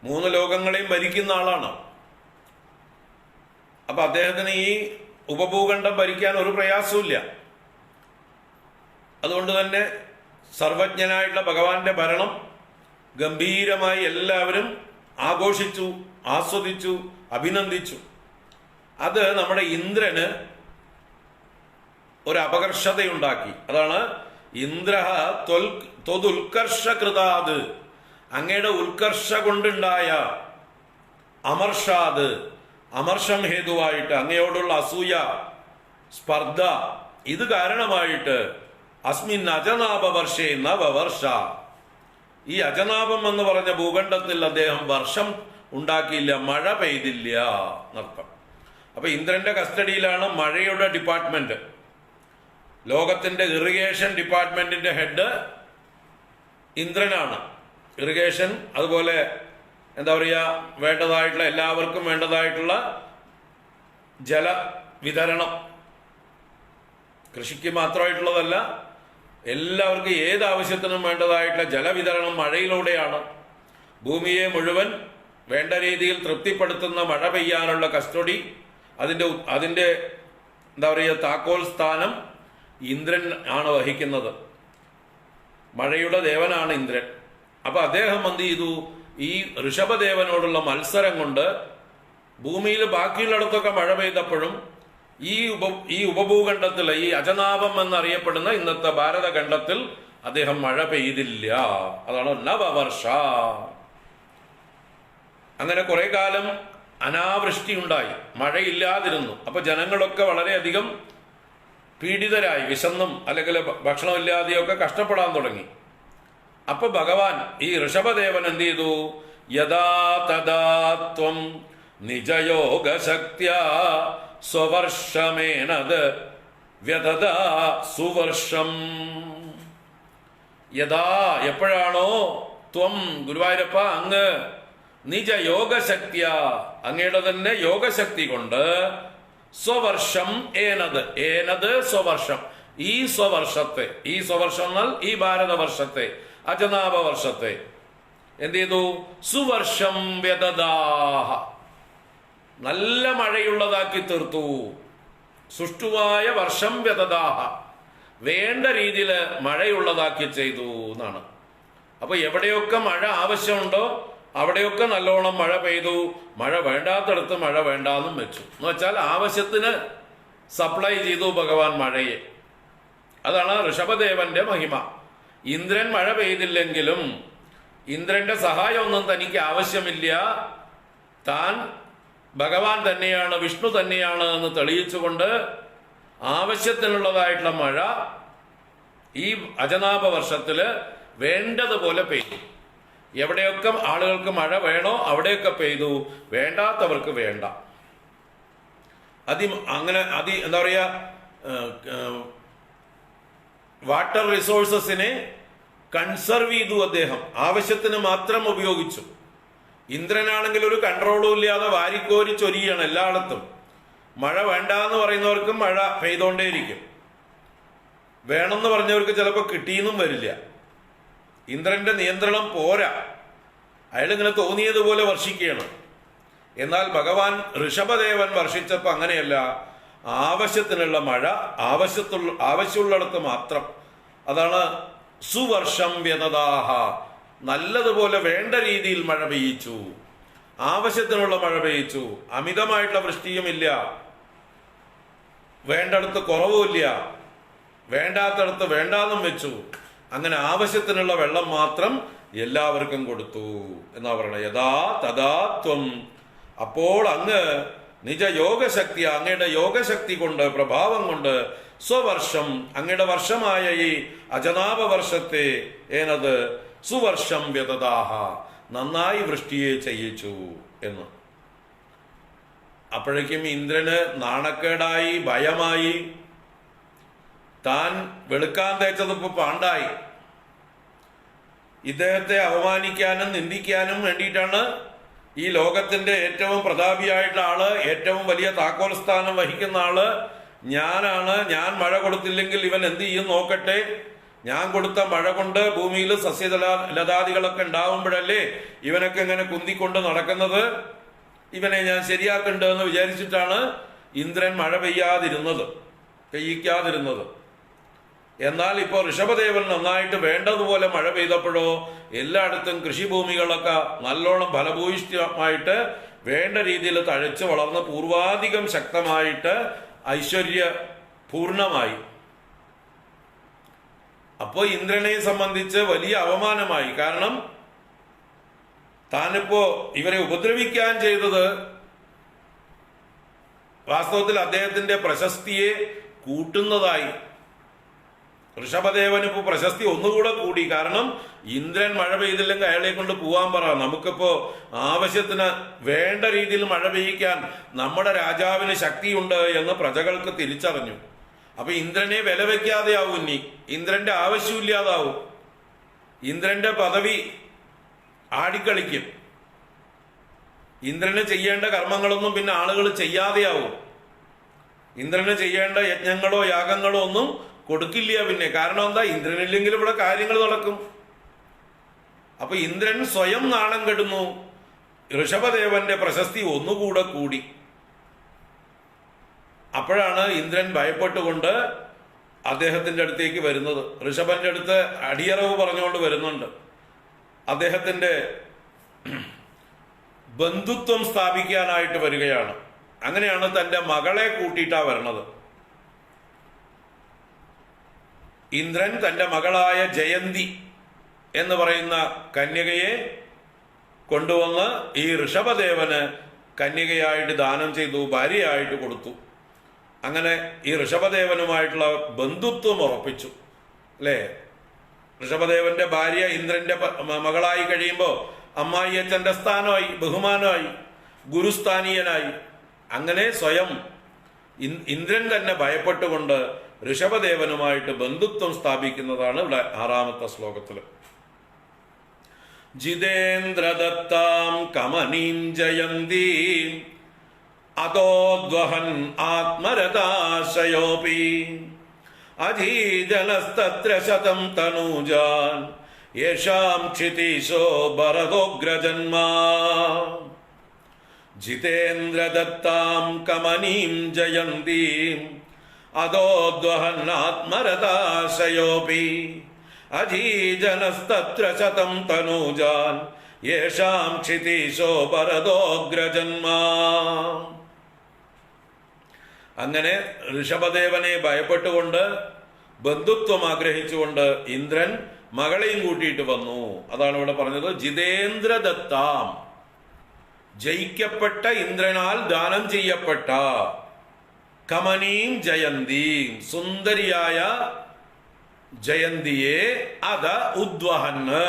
3 ലോകങ്ങളെയും ഭരിക്കുന്ന ആളാണ്. അപ്പൊ അദ്ദേഹത്തിന് ഈ ഉപഭൂഖണ്ഡം ഭരിക്കാൻ ഒരു പ്രയാസമില്ല. അതുകൊണ്ട് തന്നെ സർവജ്ഞനായിട്ടുള്ള ഭഗവാന്റെ ഭരണം ഗംഭീരമായി എല്ലാവരും ആഘോഷിച്ചു, ആസ്വദിച്ചു, അഭിനന്ദിച്ചു. അത് നമ്മുടെ ഇന്ദ്രന് ഒരു അപകർഷതയുണ്ടാക്കി. അതാണ് ഇന്ദ്ര ത്വദുൽക്കർഷകൃതാത്, അങ്ങയുടെ ഉത്കർഷ കൊണ്ടുണ്ടായ അമർഷാത്, അമർഷം ഹേതുവായിട്ട് അങ്ങയോടുള്ള അസൂയ, സ്പർദ്ധ, ഇത് കാരണമായിട്ട് അസ്മിൻ അജനാഭവർഷേ നവവർഷ, ഈ അജനാഭം എന്ന് പറഞ്ഞ ഭൂഖണ്ഡത്തിൽ അദ്ദേഹം വർഷം ഉണ്ടാക്കിയില്ല, മഴ പെയ്തില്ല എന്നർത്ഥം. അപ്പൊ ഇന്ദ്രന്റെ കസ്റ്റഡിയിലാണ് മഴയുടെ ഡിപ്പാർട്ട്മെന്റ്. ലോകത്തിന്റെ ഇറിഗേഷൻ ഡിപ്പാർട്ട്മെന്റിന്റെ ഹെഡ് ഇന്ദ്രനാണ്. ഇറിഗേഷൻ, അതുപോലെ എന്താ പറയുക, വേണ്ടതായിട്ടുള്ള എല്ലാവർക്കും വേണ്ടതായിട്ടുള്ള ജലവിതരണം, കൃഷിക്ക് മാത്രമായിട്ടുള്ളതല്ല, എല്ലാവർക്കും ഏത് ആവശ്യത്തിനും വേണ്ടതായിട്ടുള്ള ജലവിതരണം മഴയിലൂടെയാണ്. ഭൂമിയെ മുഴുവൻ വേണ്ട രീതിയിൽ തൃപ്തിപ്പെടുത്തുന്ന മഴ പെയ്യാനുള്ള കസ്റ്റഡി, അതിൻ്റെ എന്താ പറയുക, താക്കോൽ സ്ഥാനം ഇന്ദ്രൻ ആണ് വഹിക്കുന്നത്. മഴയുടെ ദേവനാണ് ഇന്ദ്രൻ. അപ്പൊ അദ്ദേഹം എന്ത് ചെയ്തു? ഈ ഋഷഭദേവനോടുള്ള മത്സരം കൊണ്ട് ഭൂമിയിൽ ബാക്കിയുള്ളിടത്തൊക്കെ മഴ പെയ്തപ്പോഴും ഈ ഉപഭൂഖണ്ഡത്തിൽ, ഈ അജനാഭം എന്നറിയപ്പെടുന്ന ഇന്നത്തെ ഭാരതഖണ്ഡത്തിൽ അദ്ദേഹം മഴ പെയ്തില്ല. അതാണ് നവവർഷ. അങ്ങനെ കുറെ കാലം അനാവൃഷ്ടി ഉണ്ടായി, മഴയില്ലാതിരുന്നു. അപ്പൊ ജനങ്ങളൊക്കെ വളരെയധികം പീഡിതരായി, വിശന്നും അല്ലെങ്കിൽ ഭക്ഷണമില്ലാതെയൊക്കെ കഷ്ടപ്പെടാൻ തുടങ്ങി. അപ്പൊ ഭഗവാൻ ഈ ഋഷഭദേവൻ എന്ത് ചെയ്തു? യഥാ തഥാ ത്വം നിജയോഗശക്ത്യ സ്വവർഷമേനത് വ്യതദാ സുവർഷം. യഥാ, എപ്പോഴാണോ, ത്വം ഗുരുവായൂരപ്പ അങ്ങ് നിജ യോഗശക്തിയ, അങ്ങയുടെ തന്നെ യോഗശക്തി കൊണ്ട്, സ്വവർഷം ഏനത്, ഏനത് സ്വവർഷം, ഈ സ്വവർഷത്തെ, ഈ സ്വവർഷം എന്നാൽ ഈ ഭാരതവർഷത്തെ, അജനാഭ വർഷത്തെ എന്ത് ചെയ്തു? സുവർഷം വ്യതദാഹ, നല്ല മഴയുള്ളതാക്കി തീർത്തു. സുഷ്ടുവായ വർഷം വ്യതദാഹ, വേണ്ട രീതിയിൽ മഴയുള്ളതാക്കി ചെയ്തു എന്നാണ്. അപ്പൊ എവിടെയൊക്കെ മഴ ആവശ്യമുണ്ടോ അവിടെയൊക്കെ നല്ലോണം മഴ പെയ്തു. മഴ വേണ്ടാത്തടത്ത് മഴ വേണ്ടാന്നും വെച്ചു. എന്ന് വെച്ചാൽ ആവശ്യത്തിന് സപ്ലൈ ചെയ്തു ഭഗവാൻ മഴയെ. അതാണ് ഋഷഭദേവന്റെ മഹിമ. ഇന്ദ്രൻ മഴ പെയ്തില്ലെങ്കിലും ഇന്ദ്രന്റെ സഹായമൊന്നും തനിക്ക് ആവശ്യമില്ല. താൻ ഭഗവാൻ തന്നെയാണ്, വിഷ്ണു തന്നെയാണ് എന്ന് തെളിയിച്ചുകൊണ്ട് ആവശ്യത്തിനുള്ളതായിട്ടുള്ള മഴ ഈ അജനാഭ വർഷത്തില് വേണ്ടതുപോലെ പെയ്തു. എവിടെയൊക്കെ ആളുകൾക്ക് മഴ വേണോ അവിടെയൊക്കെ പെയ്തു, വേണ്ടാത്തവർക്ക് വേണ്ട. അങ്ങനെ എന്താ പറയാ, വാട്ടർ റിസോഴ്സസിനെ കൺസർവ് ചെയ്തു അദ്ദേഹം, ആവശ്യത്തിന് മാത്രം ഉപയോഗിച്ചു. ഇന്ദ്രനാണെങ്കിൽ ഒരു കൺട്രോളും ഇല്ലാതെ വാരിക്കോരി ചൊരിയാണ് എല്ലായിടത്തും. മഴ വേണ്ട എന്ന് പറയുന്നവർക്കും മഴ പെയ്തോണ്ടേയിരിക്കും, വേണമെന്ന് പറഞ്ഞവർക്ക് ചിലപ്പോൾ കിട്ടിയെന്നും വരില്ല. ഇന്ദ്രന്റെ നിയന്ത്രണം പോരാ, അയാളിങ്ങനെ തോന്നിയതുപോലെ വർഷിക്കുകയാണ്. എന്നാൽ ഭഗവാൻ ഋഷഭദേവൻ വർഷിച്ചപ്പോൾ അങ്ങനെയല്ല, ആവശ്യത്തിനുള്ള മഴ ആവശ്യമുള്ളിടത്ത് മാത്രം. അതാണ് സുവർഷം വ്യതദാഹ, നല്ലതുപോലെ വേണ്ട രീതിയിൽ മഴ പെയ്യിച്ചു, ആവശ്യത്തിനുള്ള മഴ പെയ്യിച്ചു. അമിതമായിട്ടുള്ള വൃഷ്ടിയുമില്ല, വേണ്ടടുത്ത് കുറവുമില്ല, വേണ്ടാത്തടത്ത് വേണ്ടാന്നും വെച്ചു. അങ്ങനെ ആവശ്യത്തിനുള്ള വെള്ളം മാത്രം എല്ലാവർക്കും കൊടുത്തു എന്നാ പറയണത്. യഥാ തഥാ ത്വം, അപ്പോൾ അങ്ങ് നിജ യോഗശക്തി, അങ്ങയുടെ യോഗശക്തി കൊണ്ട്, പ്രഭാവം കൊണ്ട്, സ്വവർഷം, അങ്ങയുടെ വർഷമായ ഈ അജനാഭ വർഷത്തെ ഏനത് സുവർഷം വ്യതദാഹ, നന്നായി വൃഷ്ടിയെ ചെയ്യിച്ചു എന്ന്. അപ്പോഴേക്കും ഇന്ദ്രന് നാണക്കേടായി, ഭയമായി. താൻ വെളുക്കാൻ തേച്ചതിപ്പോ പാണ്ടായി. ഇദ്ദേഹത്തെ അപമാനിക്കാനും നിന്ദിക്കാനും വേണ്ടിയിട്ടാണ് ഈ ലോകത്തിന്റെ ഏറ്റവും പ്രതാപിയായിട്ടുള്ള ആള്, ഏറ്റവും വലിയ താക്കോൽ സ്ഥാനം വഹിക്കുന്ന ആള് ഞാനാണ്, ഞാൻ മഴ കൊടുത്തില്ലെങ്കിൽ ഇവൻ എന്ത് ചെയ്യും നോക്കട്ടെ, ഞാൻ കൊടുത്ത മഴ കൊണ്ട് ഭൂമിയിൽ ലതാദികളൊക്കെ ഉണ്ടാവുമ്പോഴല്ലേ ഇവനൊക്കെ ഇങ്ങനെ കുന്തിക്കൊണ്ട് നടക്കുന്നത്, ഇവനെ ഞാൻ ശരിയാക്കണ്ടെന്ന് വിചാരിച്ചിട്ടാണ് ഇന്ദ്രൻ മഴ പെയ്യിക്കാതിരുന്നത്. എന്നാൽ ഇപ്പോൾ ഋഷഭദേവൻ നന്നായിട്ട് വേണ്ടതുപോലെ മഴ പെയ്തപ്പോഴോ എല്ലായിടത്തും കൃഷിഭൂമികളൊക്കെ നല്ലോണം ഫലഭൂയിഷ്ഠമായിട്ട് വേണ്ട രീതിയിൽ തഴച്ച് വളർന്ന് പൂർവാധികം ശക്തമായിട്ട് ഐശ്വര്യ പൂർണമായി. അപ്പോൾ ഇന്ദ്രനെ സംബന്ധിച്ച് വലിയ അവമാനമായി. കാരണം താനിപ്പോ ഇവരെ ഉപദ്രവിക്കാൻ ചെയ്തത് വാസ്തവത്തിൽ അദ്ദേഹത്തിന്റെ പ്രശസ്തിയെ കൂട്ടുന്നതായി. ഋഷഭദേവന് ഇപ്പോ പ്രശസ്തി ഒന്നുകൂടെ കൂടി. കാരണം ഇന്ദ്രൻ മഴ പെയ്തില്ലെങ്കിൽ അയാളെ കൊണ്ട് പോവാൻ പറ, നമുക്കിപ്പോ ആവശ്യത്തിന് വേണ്ട രീതിയിൽ മഴ പെയ്യിക്കാൻ നമ്മുടെ രാജാവിന് ശക്തിയുണ്ട് എന്ന് പ്രജകൾക്ക് തിരിച്ചറിഞ്ഞു. അപ്പൊ ഇന്ദ്രനെ വില വെക്കാതെ ആവും, ഇനി ഇന്ദ്രന്റെ ആവശ്യമില്ലാതാവും, ഇന്ദ്രന്റെ പദവി ആടിക്കളിക്കും, ഇന്ദ്രന് ചെയ്യേണ്ട കർമ്മങ്ങളൊന്നും പിന്നെ ആളുകൾ ചെയ്യാതെയാവും, ഇന്ദ്രന് ചെയ്യേണ്ട യജ്ഞങ്ങളോ യാഗങ്ങളോ ഒന്നും കൊടുക്കില്ല പിന്നെ. കാരണം എന്താ, ഇന്ദ്രനില്ലെങ്കിൽ ഇവിടെ കാര്യങ്ങൾ നടക്കും. അപ്പൊ ഇന്ദ്രൻ സ്വയം നാണം കെടുന്നു. ഋഷഭദേവന്റെ പ്രശസ്തി ഒന്നുകൂടെ കൂടി. അപ്പോഴാണ് ഇന്ദ്രൻ ഭയപ്പെട്ടുകൊണ്ട് അദ്ദേഹത്തിന്റെ അടുത്തേക്ക് വരുന്നത്. ഋഷഭന്റെ അടുത്ത് അടിയറവ് പറഞ്ഞുകൊണ്ട് വരുന്നുണ്ട്. അദ്ദേഹത്തിന്റെ ബന്ധുത്വം സ്ഥാപിക്കാനായിട്ട് വരികയാണ്. അങ്ങനെയാണ് തന്റെ മകളെ കൂട്ടിയിട്ടാ വരണത്. ഇന്ദ്രൻ തന്റെ മകളായ ജയന്തി എന്ന് പറയുന്ന കന്യകയെ കൊണ്ടുവന്ന് ഈ ഋഷഭദേവന് കന്യകയായിട്ട് ദാനം ചെയ്തു, ഭാര്യയായിട്ട് കൊടുത്തു. അങ്ങനെ ഈ ഋഷഭദേവനുമായിട്ടുള്ള ബന്ധുത്വം ഉറപ്പിച്ചു അല്ലേ. ഋഷഭദേവന്റെ ഭാര്യ ഇന്ദ്രന്റെ മകളായി കഴിയുമ്പോൾ അമ്മായി അച്ഛന്റെ സ്ഥാനമായി, ബഹുമാനമായി, ഗുരുസ്ഥാനീയനായി. അങ്ങനെ സ്വയം ഇന്ദ്രൻ തന്നെ ഭയപ്പെട്ടുകൊണ്ട് ഋഷഭദേവനുമായിട്ട് ബന്ധുത്വം സ്ഥാപിക്കുന്നതാണ് ഇവിടെ 6ാമത്തെ ശ്ലോകത്തില്. ജിതേന്ദ്രദത്താം കമനീം ജയന്തീം അതോദ്വഹൻ ആത്മരഥാശയോപി അധീജനസ്തത്ര ശതം തനൂജാൻ യേഷാം ക്ഷിതീശോ ഭരതോഗ്രജന്മാ ജിതേന്ദ്രദത്താം കമനീം ജയന്തീം അദോദ്വഹന്നാത്മരതാശയോപി അജീജനസ്തത്ര ശതം തനൂജാൻ യേഷാം ക്ഷിതീശോ പരദോഗ്രജന്മാ. അങ്ങനെ ഋഷഭദേവനെ ഭയപ്പെട്ടുകൊണ്ട് ബന്ധുത്വം ആഗ്രഹിച്ചുകൊണ്ട് ഇന്ദ്രൻ മകളെയും കൂട്ടിയിട്ട് വന്നു. അതാണ് ഇവിടെ പറഞ്ഞത്. ജിതേന്ദ്രദത്താം, ജയിക്കപ്പെട്ട ഇന്ദ്രനാൽ ദാനം ചെയ്യപ്പെട്ട, കമനീം ജയന്തീം, സുന്ദരിയായ ജയന്തിയെ അത ഉദ്വഹന്,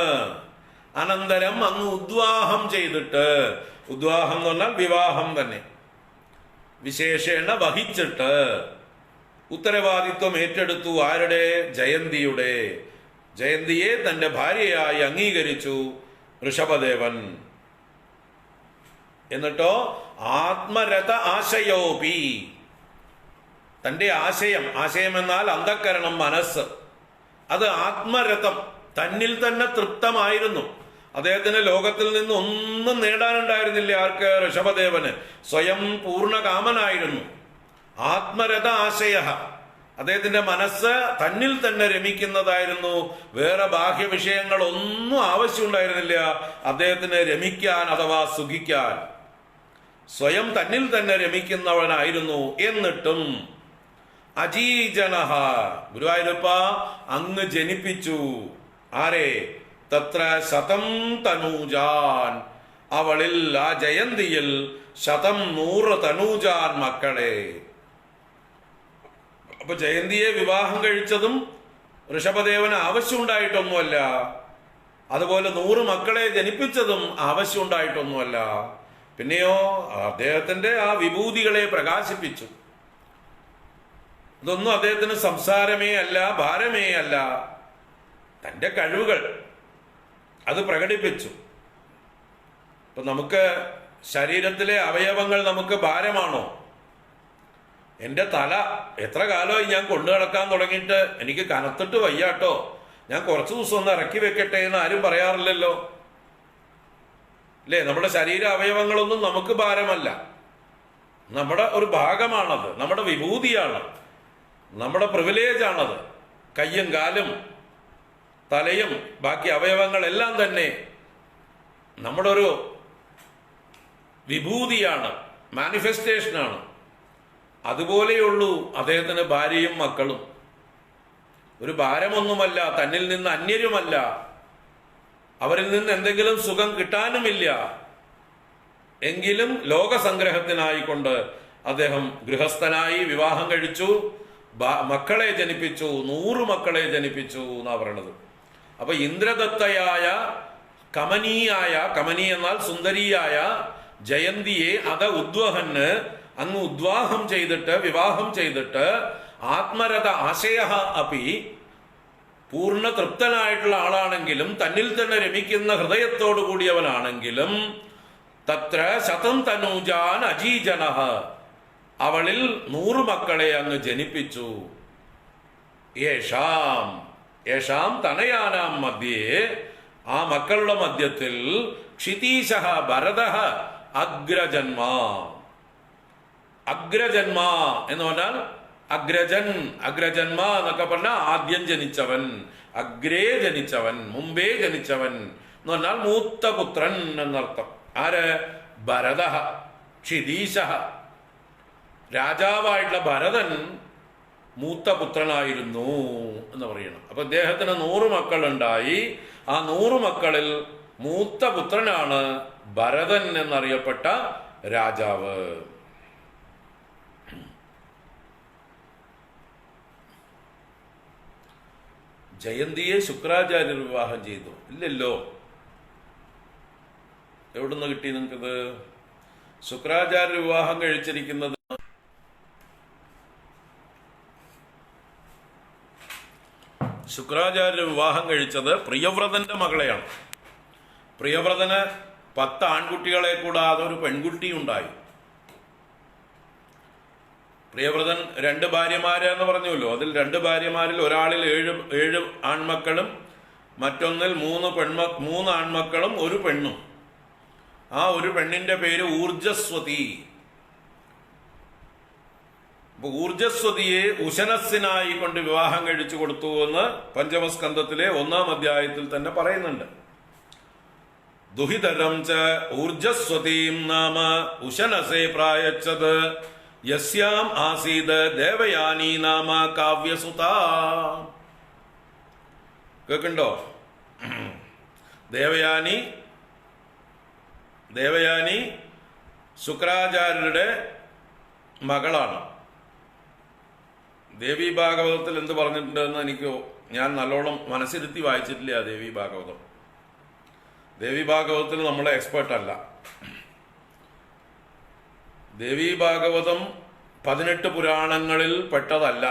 അനന്തരം അങ്ങ് ഉദ്വാഹം ചെയ്തിട്ട്, ഉദ്വാഹം എന്ന് പറഞ്ഞാൽ വിവാഹം തന്നെ, വിശേഷേണ വഹിച്ചിട്ട് ഉത്തരവാദിത്വം ഏറ്റെടുത്തു. ആരുടെ? ജയന്തിയുടെ. ജയന്തിയെ തന്റെ ഭാര്യയായി അംഗീകരിച്ചു ഋഷഭദേവൻ. എന്നിട്ടോ ആത്മരഥ ആശയോപി, തന്റെ ആശയം എന്നാൽ അന്ധക്കരണം, മനസ്സ്, അത് ആത്മരഥം, തന്നിൽ തന്നെ തൃപ്തമായിരുന്നു. അദ്ദേഹത്തിന് ലോകത്തിൽ നിന്ന് ഒന്നും നേടാനുണ്ടായിരുന്നില്ല. ആർക്ക്? ഋഷഭദേവന്. സ്വയം പൂർണ്ണകാമനായിരുന്നു. ആത്മരഥ ആശയ, അദ്ദേഹത്തിന്റെ മനസ്സ് തന്നിൽ തന്നെ രമിക്കുന്നതായിരുന്നു. വേറെ ബാഹ്യ വിഷയങ്ങളൊന്നും ആവശ്യമുണ്ടായിരുന്നില്ല അദ്ദേഹത്തിന് രമിക്കാൻ അഥവാ സുഖിക്കാൻ. സ്വയം തന്നിൽ തന്നെ രമിക്കുന്നവനായിരുന്നു. എന്നിട്ടും അജീജനഹ, ഗുരുവായൂരപ്പ അങ്ങ് ജനിപ്പിച്ചു. ആരെ? തത്ര ശതം തനൂജാൻ, അവളിൽ, ആ ജയന്തിയിൽ 100 തനൂജാൻ മക്കളെ. അപ്പൊ ജയന്തിയെ വിവാഹം കഴിച്ചതും ഋഷഭദേവന് ആവശ്യമുണ്ടായിട്ടൊന്നുമല്ല. അതുപോലെ 100 മക്കളെ ജനിപ്പിച്ചതും ആവശ്യമുണ്ടായിട്ടൊന്നുമല്ല. പിന്നെയോ അദ്ദേഹത്തിന്റെ ആ വിഭൂതികളെ പ്രകാശിപ്പിച്ചു. ഇതൊന്നും അദ്ദേഹത്തിന് സംസാരമേ അല്ല, ഭാരമേ അല്ല, തന്റെ കഴിവുകൾ അത് പ്രകടിപ്പിച്ചു. ഇപ്പൊ നമുക്ക് ശരീരത്തിലെ അവയവങ്ങൾ നമുക്ക് ഭാരമാണോ? എൻ്റെ തല എത്ര കാലമായി ഞാൻ കൊണ്ടു നടക്കാൻ തുടങ്ങിയിട്ട്, എനിക്ക് കനത്തിട്ട് വയ്യാട്ടോ, ഞാൻ കുറച്ചു ദിവസം ഒന്ന് ഇറക്കി വെക്കട്ടെ എന്ന് ആരും പറയാറില്ലല്ലോ, അല്ലേ? നമ്മുടെ ശരീര അവയവങ്ങളൊന്നും നമുക്ക് ഭാരമല്ല, നമ്മുടെ ഒരു ഭാഗമാണത്, നമ്മുടെ വിഭൂതിയാണ്, നമ്മുടെ പ്രിവിലേജ് ആണത്. കയ്യും കാലും തലയും ബാക്കി അവയവങ്ങളെല്ലാം തന്നെ നമ്മുടെ ഒരു വിഭൂതിയാണ്, മാനിഫെസ്റ്റേഷനാണ്. അതുപോലെയുള്ളൂ അദ്ദേഹത്തിന് ഭാര്യയും മക്കളും. ഒരു ഭാരമൊന്നുമല്ല, തന്നിൽ നിന്ന് അന്യരുമല്ല, അവരിൽ നിന്ന് എന്തെങ്കിലും സുഖം കിട്ടാനുമില്ല. എങ്കിലും ലോകസംഗ്രഹത്തിനായിക്കൊണ്ട് അദ്ദേഹം ഗൃഹസ്ഥനായി വിവാഹം കഴിച്ചു, മക്കളെ ജനിപ്പിച്ചു, 100 മക്കളെ ജനിപ്പിച്ചു എന്നാ പറയണത്. അപ്പൊ ഇന്ദ്രദത്തയായ കമനീയായ, കമനി എന്നാൽ സുന്ദരിയായ ജയന്തിയെ അത ഉദ്വഹന്, അങ്ങ് ഉദ്വാഹം ചെയ്തിട്ട്, വിവാഹം ചെയ്തിട്ട്, ആത്മരഥ ആശയ അപി, പൂർണ്ണ തൃപ്തനായിട്ടുള്ള ആളാണെങ്കിലും, തന്നിൽ തന്നെ രമിക്കുന്ന ഹൃദയത്തോടു കൂടിയവനാണെങ്കിലും, തത്ര 100 തനൂജാൻ അജീജനഃ, അവളിൽ 100 മക്കളെ അങ്ങ് ജനിപ്പിച്ചു. യേഷാം തനയാനാം മധ്യേ, ആ മക്കളുടെ മധ്യത്തിൽ ക്ഷിതീശഃ ഭരതഃ അഗ്രജന്മ. അഗ്രജന്മ എന്ന് പറഞ്ഞാൽ അഗ്രജന്മ എന്നൊക്കെ പറഞ്ഞാൽ ആദ്യം ജനിച്ചവൻ, അഗ്രേ ജനിച്ചവൻ, മുമ്പേ ജനിച്ചവൻ എന്ന് പറഞ്ഞാൽ മൂത്ത പുത്രൻ എന്നർത്ഥം. ആര്? ഭരതഃ. ക്ഷിതീശഃ, രാജാവായിട്ടുള്ള ഭരതൻ മൂത്ത പുത്രനായിരുന്നു എന്ന് പറയണം. അപ്പൊ അദ്ദേഹത്തിന് 100 മക്കളുണ്ടായി. ആ 100 മക്കളിൽ മൂത്ത പുത്രനാണ് ഭരതൻ എന്നറിയപ്പെട്ട രാജാവ്. ജയന്തിയെ ശുക്രാചാര്യർ വിവാഹം ചെയ്തു? ഇല്ലല്ലോ. എവിടുന്ന് കിട്ടി നിങ്ങൾക്കിത്? ശുക്രാചാര്യ വിവാഹം കഴിച്ചിരിക്കുന്നത് ശുക്രാചാര്യ വിവാഹം കഴിച്ചത് പ്രിയവ്രതന്റെ മകളെയാണ്. പ്രിയവ്രതന് 10 ആൺകുട്ടികളെ കൂടാതെ ഒരു പെൺകുട്ടി ഉണ്ടായി. പ്രിയവ്രതൻ 2 ഭാര്യമാര് എന്ന് പറഞ്ഞുവല്ലോ. അതിൽ 2 ഭാര്യമാരിൽ ഒരാളിൽ 7 ആൺമക്കളും മറ്റൊന്നിൽ 3 ആൺമക്കളും 1 പെണ്ണും. ആ ഒരു പെണ്ണിന്റെ പേര് ഊർജസ്വതി. അപ്പൊ ഊർജസ്വതിയെ ഉശനസ്സിനായി കൊണ്ട് വിവാഹം കഴിച്ചു കൊടുത്തു എന്ന് പഞ്ചമസ്കന്ധത്തിലെ 1-ാം അധ്യായത്തിൽ തന്നെ പറയുന്നുണ്ട്. ദുഹിതരം ച ഊർജസ്വതീം നാമ ഉശനസേ പ്രായച്ചത് യസ്യാം ആസീത് ദേവയാനി നാമ കാവ്യസുത. കേൾക്കുണ്ടോ? ദേവയാനി ശുക്രാചാര്യരുടെ മകളാണ്. ദേവി ഭാഗവതത്തിൽ എന്ത് പറഞ്ഞിട്ടുണ്ടെന്ന് ഞാൻ നല്ലോണം മനസ്സിരുത്തി വായിച്ചിട്ടില്ല. ദേവി ഭാഗവതത്തിൽ നമ്മളെ എക്സ്പേർട്ട് അല്ല. ദേവി ഭാഗവതം 18 പുരാണങ്ങളിൽ പെട്ടതല്ല,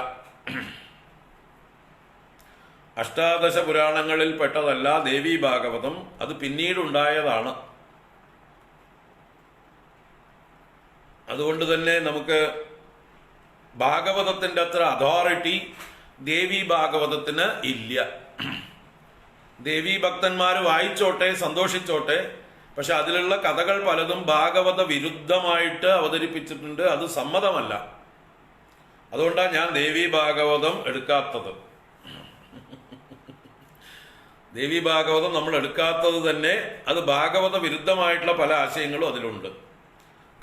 അഷ്ടാദശ പുരാണങ്ങളിൽ പെട്ടതല്ല ദേവി ഭാഗവതം. അത് പിന്നീടുണ്ടായതാണ്. അതുകൊണ്ട് തന്നെ നമുക്ക് ഭാഗവതത്തിന്റെ അത്ര അതോറിറ്റി ദേവി ഭാഗവതത്തിന് ഇല്ല. ദേവി ഭക്തന്മാർ വായിച്ചോട്ടെ, സന്തോഷിച്ചോട്ടെ. പക്ഷെ അതിലുള്ള കഥകൾ പലതും ഭാഗവത വിരുദ്ധമായിട്ട് അവതരിപ്പിച്ചിട്ടുണ്ട്. അത് സമ്മതമല്ല. അതുകൊണ്ടാണ് ഞാൻ ദേവി ഭാഗവതം എടുക്കാത്തത്. ദേവി ഭാഗവതം നമ്മൾ എടുക്കാത്തത് തന്നെ അത് ഭാഗവത വിരുദ്ധമായിട്ടുള്ള പല ആശയങ്ങളും അതിലുണ്ട്.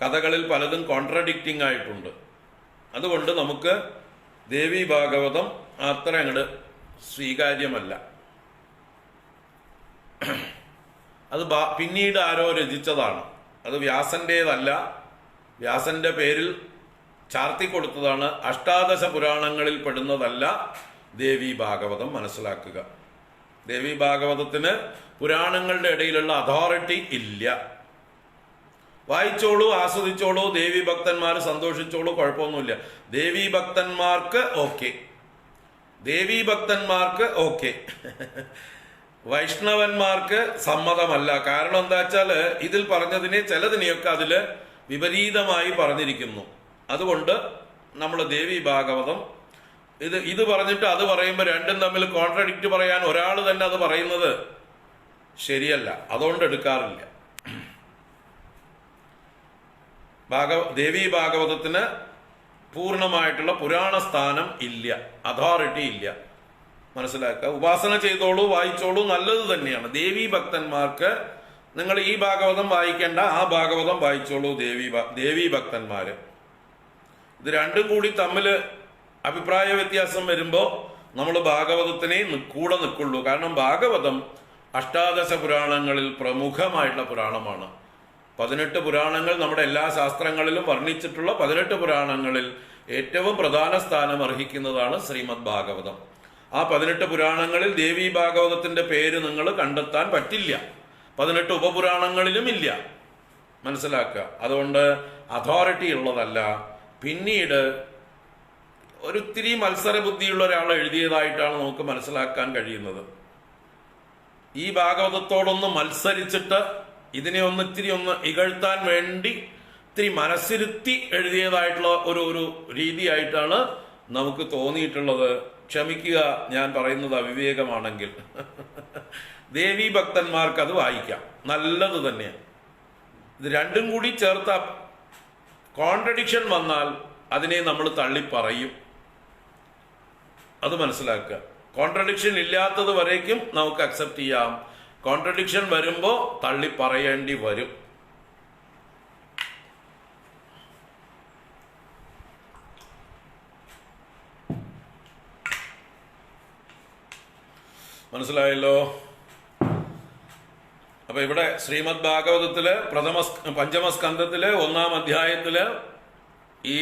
കഥകളിൽ പലതും കോൺട്രഡിക്റ്റിംഗ് ആയിട്ടുണ്ട്. അതുകൊണ്ട് നമുക്ക് ദേവി ഭാഗവതം അത്ര അങ്ങോട്ട് സ്വീകാര്യമല്ല. അത് പിന്നീട് ആരോ രചിച്ചതാണ്. അത് വ്യാസന്റേതല്ല, വ്യാസന്റെ പേരിൽ ചാർത്തി കൊടുത്തതാണ്. അഷ്ടാദശ പുരാണങ്ങളിൽ പെടുന്നതല്ല ദേവി ഭാഗവതം. മനസ്സിലാക്കുക, ദേവി ഭാഗവതത്തിന് പുരാണങ്ങളുടെ ഇടയിലുള്ള അതോറിറ്റി ഇല്ല. വായിച്ചോളൂ, ആസ്വദിച്ചോളൂ, ദേവി ഭക്തന്മാർ സന്തോഷിച്ചോളൂ, കുഴപ്പമൊന്നുമില്ല. ദേവി ഭക്തന്മാർക്ക് ഓക്കെ, വൈഷ്ണവന്മാർക്ക് സമ്മതമല്ല. കാരണം എന്താ വെച്ചാല് ഇതിൽ പറഞ്ഞതിനെ ചിലതിനെയൊക്കെ അതില് വിപരീതമായി പറഞ്ഞിരിക്കുന്നു. അതുകൊണ്ട് നമ്മൾ ദേവി ഭാഗവതം ഇത് പറഞ്ഞിട്ട് അത് പറയുമ്പോൾ രണ്ടും തമ്മിൽ കോൺട്രഡിക്റ്റ് പറയാൻ ഒരാൾ തന്നെ അത് പറയുന്നത് ശരിയല്ല. അതുകൊണ്ട് എടുക്കാറില്ല. ദേവി ഭാഗവതത്തിന് പൂർണ്ണമായിട്ടുള്ള പുരാണ സ്ഥാനം ഇല്ല, അതോറിറ്റി ഇല്ല. മനസ്സിലാക്കുക. ഉപാസന ചെയ്തോളൂ, വായിച്ചോളൂ, നല്ലത് തന്നെയാണ്. ദേവി ഭക്തന്മാർക്ക് നിങ്ങൾ ഈ ഭാഗവതം വായിക്കേണ്ട, ആ ഭാഗവതം വായിച്ചോളൂ. ദേവി ഭക്തന്മാര് ഇത് രണ്ടും കൂടി തമ്മിൽ അഭിപ്രായ വ്യത്യാസം വരുമ്പോൾ നമ്മൾ ഭാഗവതത്തിനെ കൂടെ നിൽക്കുള്ളൂ. കാരണം ഭാഗവതം അഷ്ടാദശ പുരാണങ്ങളിൽ പ്രമുഖമായിട്ടുള്ള പുരാണമാണ്. 18 പുരാണങ്ങൾ നമ്മുടെ എല്ലാ ശാസ്ത്രങ്ങളിലും വർണ്ണിച്ചിട്ടുള്ള 18 പുരാണങ്ങളിൽ ഏറ്റവും പ്രധാന സ്ഥാനം അർഹിക്കുന്നതാണ് ശ്രീമദ് ഭാഗവതം. ആ 18 പുരാണങ്ങളിൽ ദേവി ഭാഗവതത്തിന്റെ പേര് നിങ്ങൾ കണ്ടെത്താൻ പറ്റില്ല. 18 ഉപപുരാണങ്ങളിലും ഇല്ല. മനസ്സിലാക്കുക. അതുകൊണ്ട് അതോറിറ്റി ഉള്ളതല്ല. പിന്നീട് ഒരിത്തിരി മത്സര ബുദ്ധിയുള്ള ഒരാൾ എഴുതിയതായിട്ടാണ് നമുക്ക് മനസ്സിലാക്കാൻ കഴിയുന്നത്. ഈ ഭാഗവതത്തോടൊന്ന് മത്സരിച്ചിട്ട് ഇതിനെ ഇത്തിരി ഇകഴ്ത്താൻ വേണ്ടി ഇത്തിരി മനസ്സിരുത്തി എഴുതിയതായിട്ടുള്ള ഒരു രീതിയായിട്ടാണ് നമുക്ക് തോന്നിയിട്ടുള്ളത്. ക്ഷമിക്കുക, ഞാൻ പറയുന്നത് അവിവേകമാണെങ്കിൽ. ദേവി ഭക്തന്മാർക്ക് അത് വായിക്കാം, നല്ലത് തന്നെയാണ്. ഇത് രണ്ടും കൂടി ചേർത്ത കോൺട്രഡിക്ഷൻ വന്നാൽ അതിനെ നമ്മൾ തള്ളിപ്പറയും. അത് മനസ്സിലാക്കുക. കോൺട്രഡിക്ഷൻ ഇല്ലാത്തത് വരേക്കും നമുക്ക് അക്സെപ്റ്റ് ചെയ്യാം. കോൺട്രഡിക്ഷൻ വരുമ്പോൾ തള്ളിപ്പറയേണ്ടി വരും. മനസ്സിലായല്ലോ? അപ്പൊ ഇവിടെ ശ്രീമദ് ഭാഗവതത്തില് പഞ്ചമസ്കന്ധത്തില് 1-ാം അധ്യായത്തില് ഈ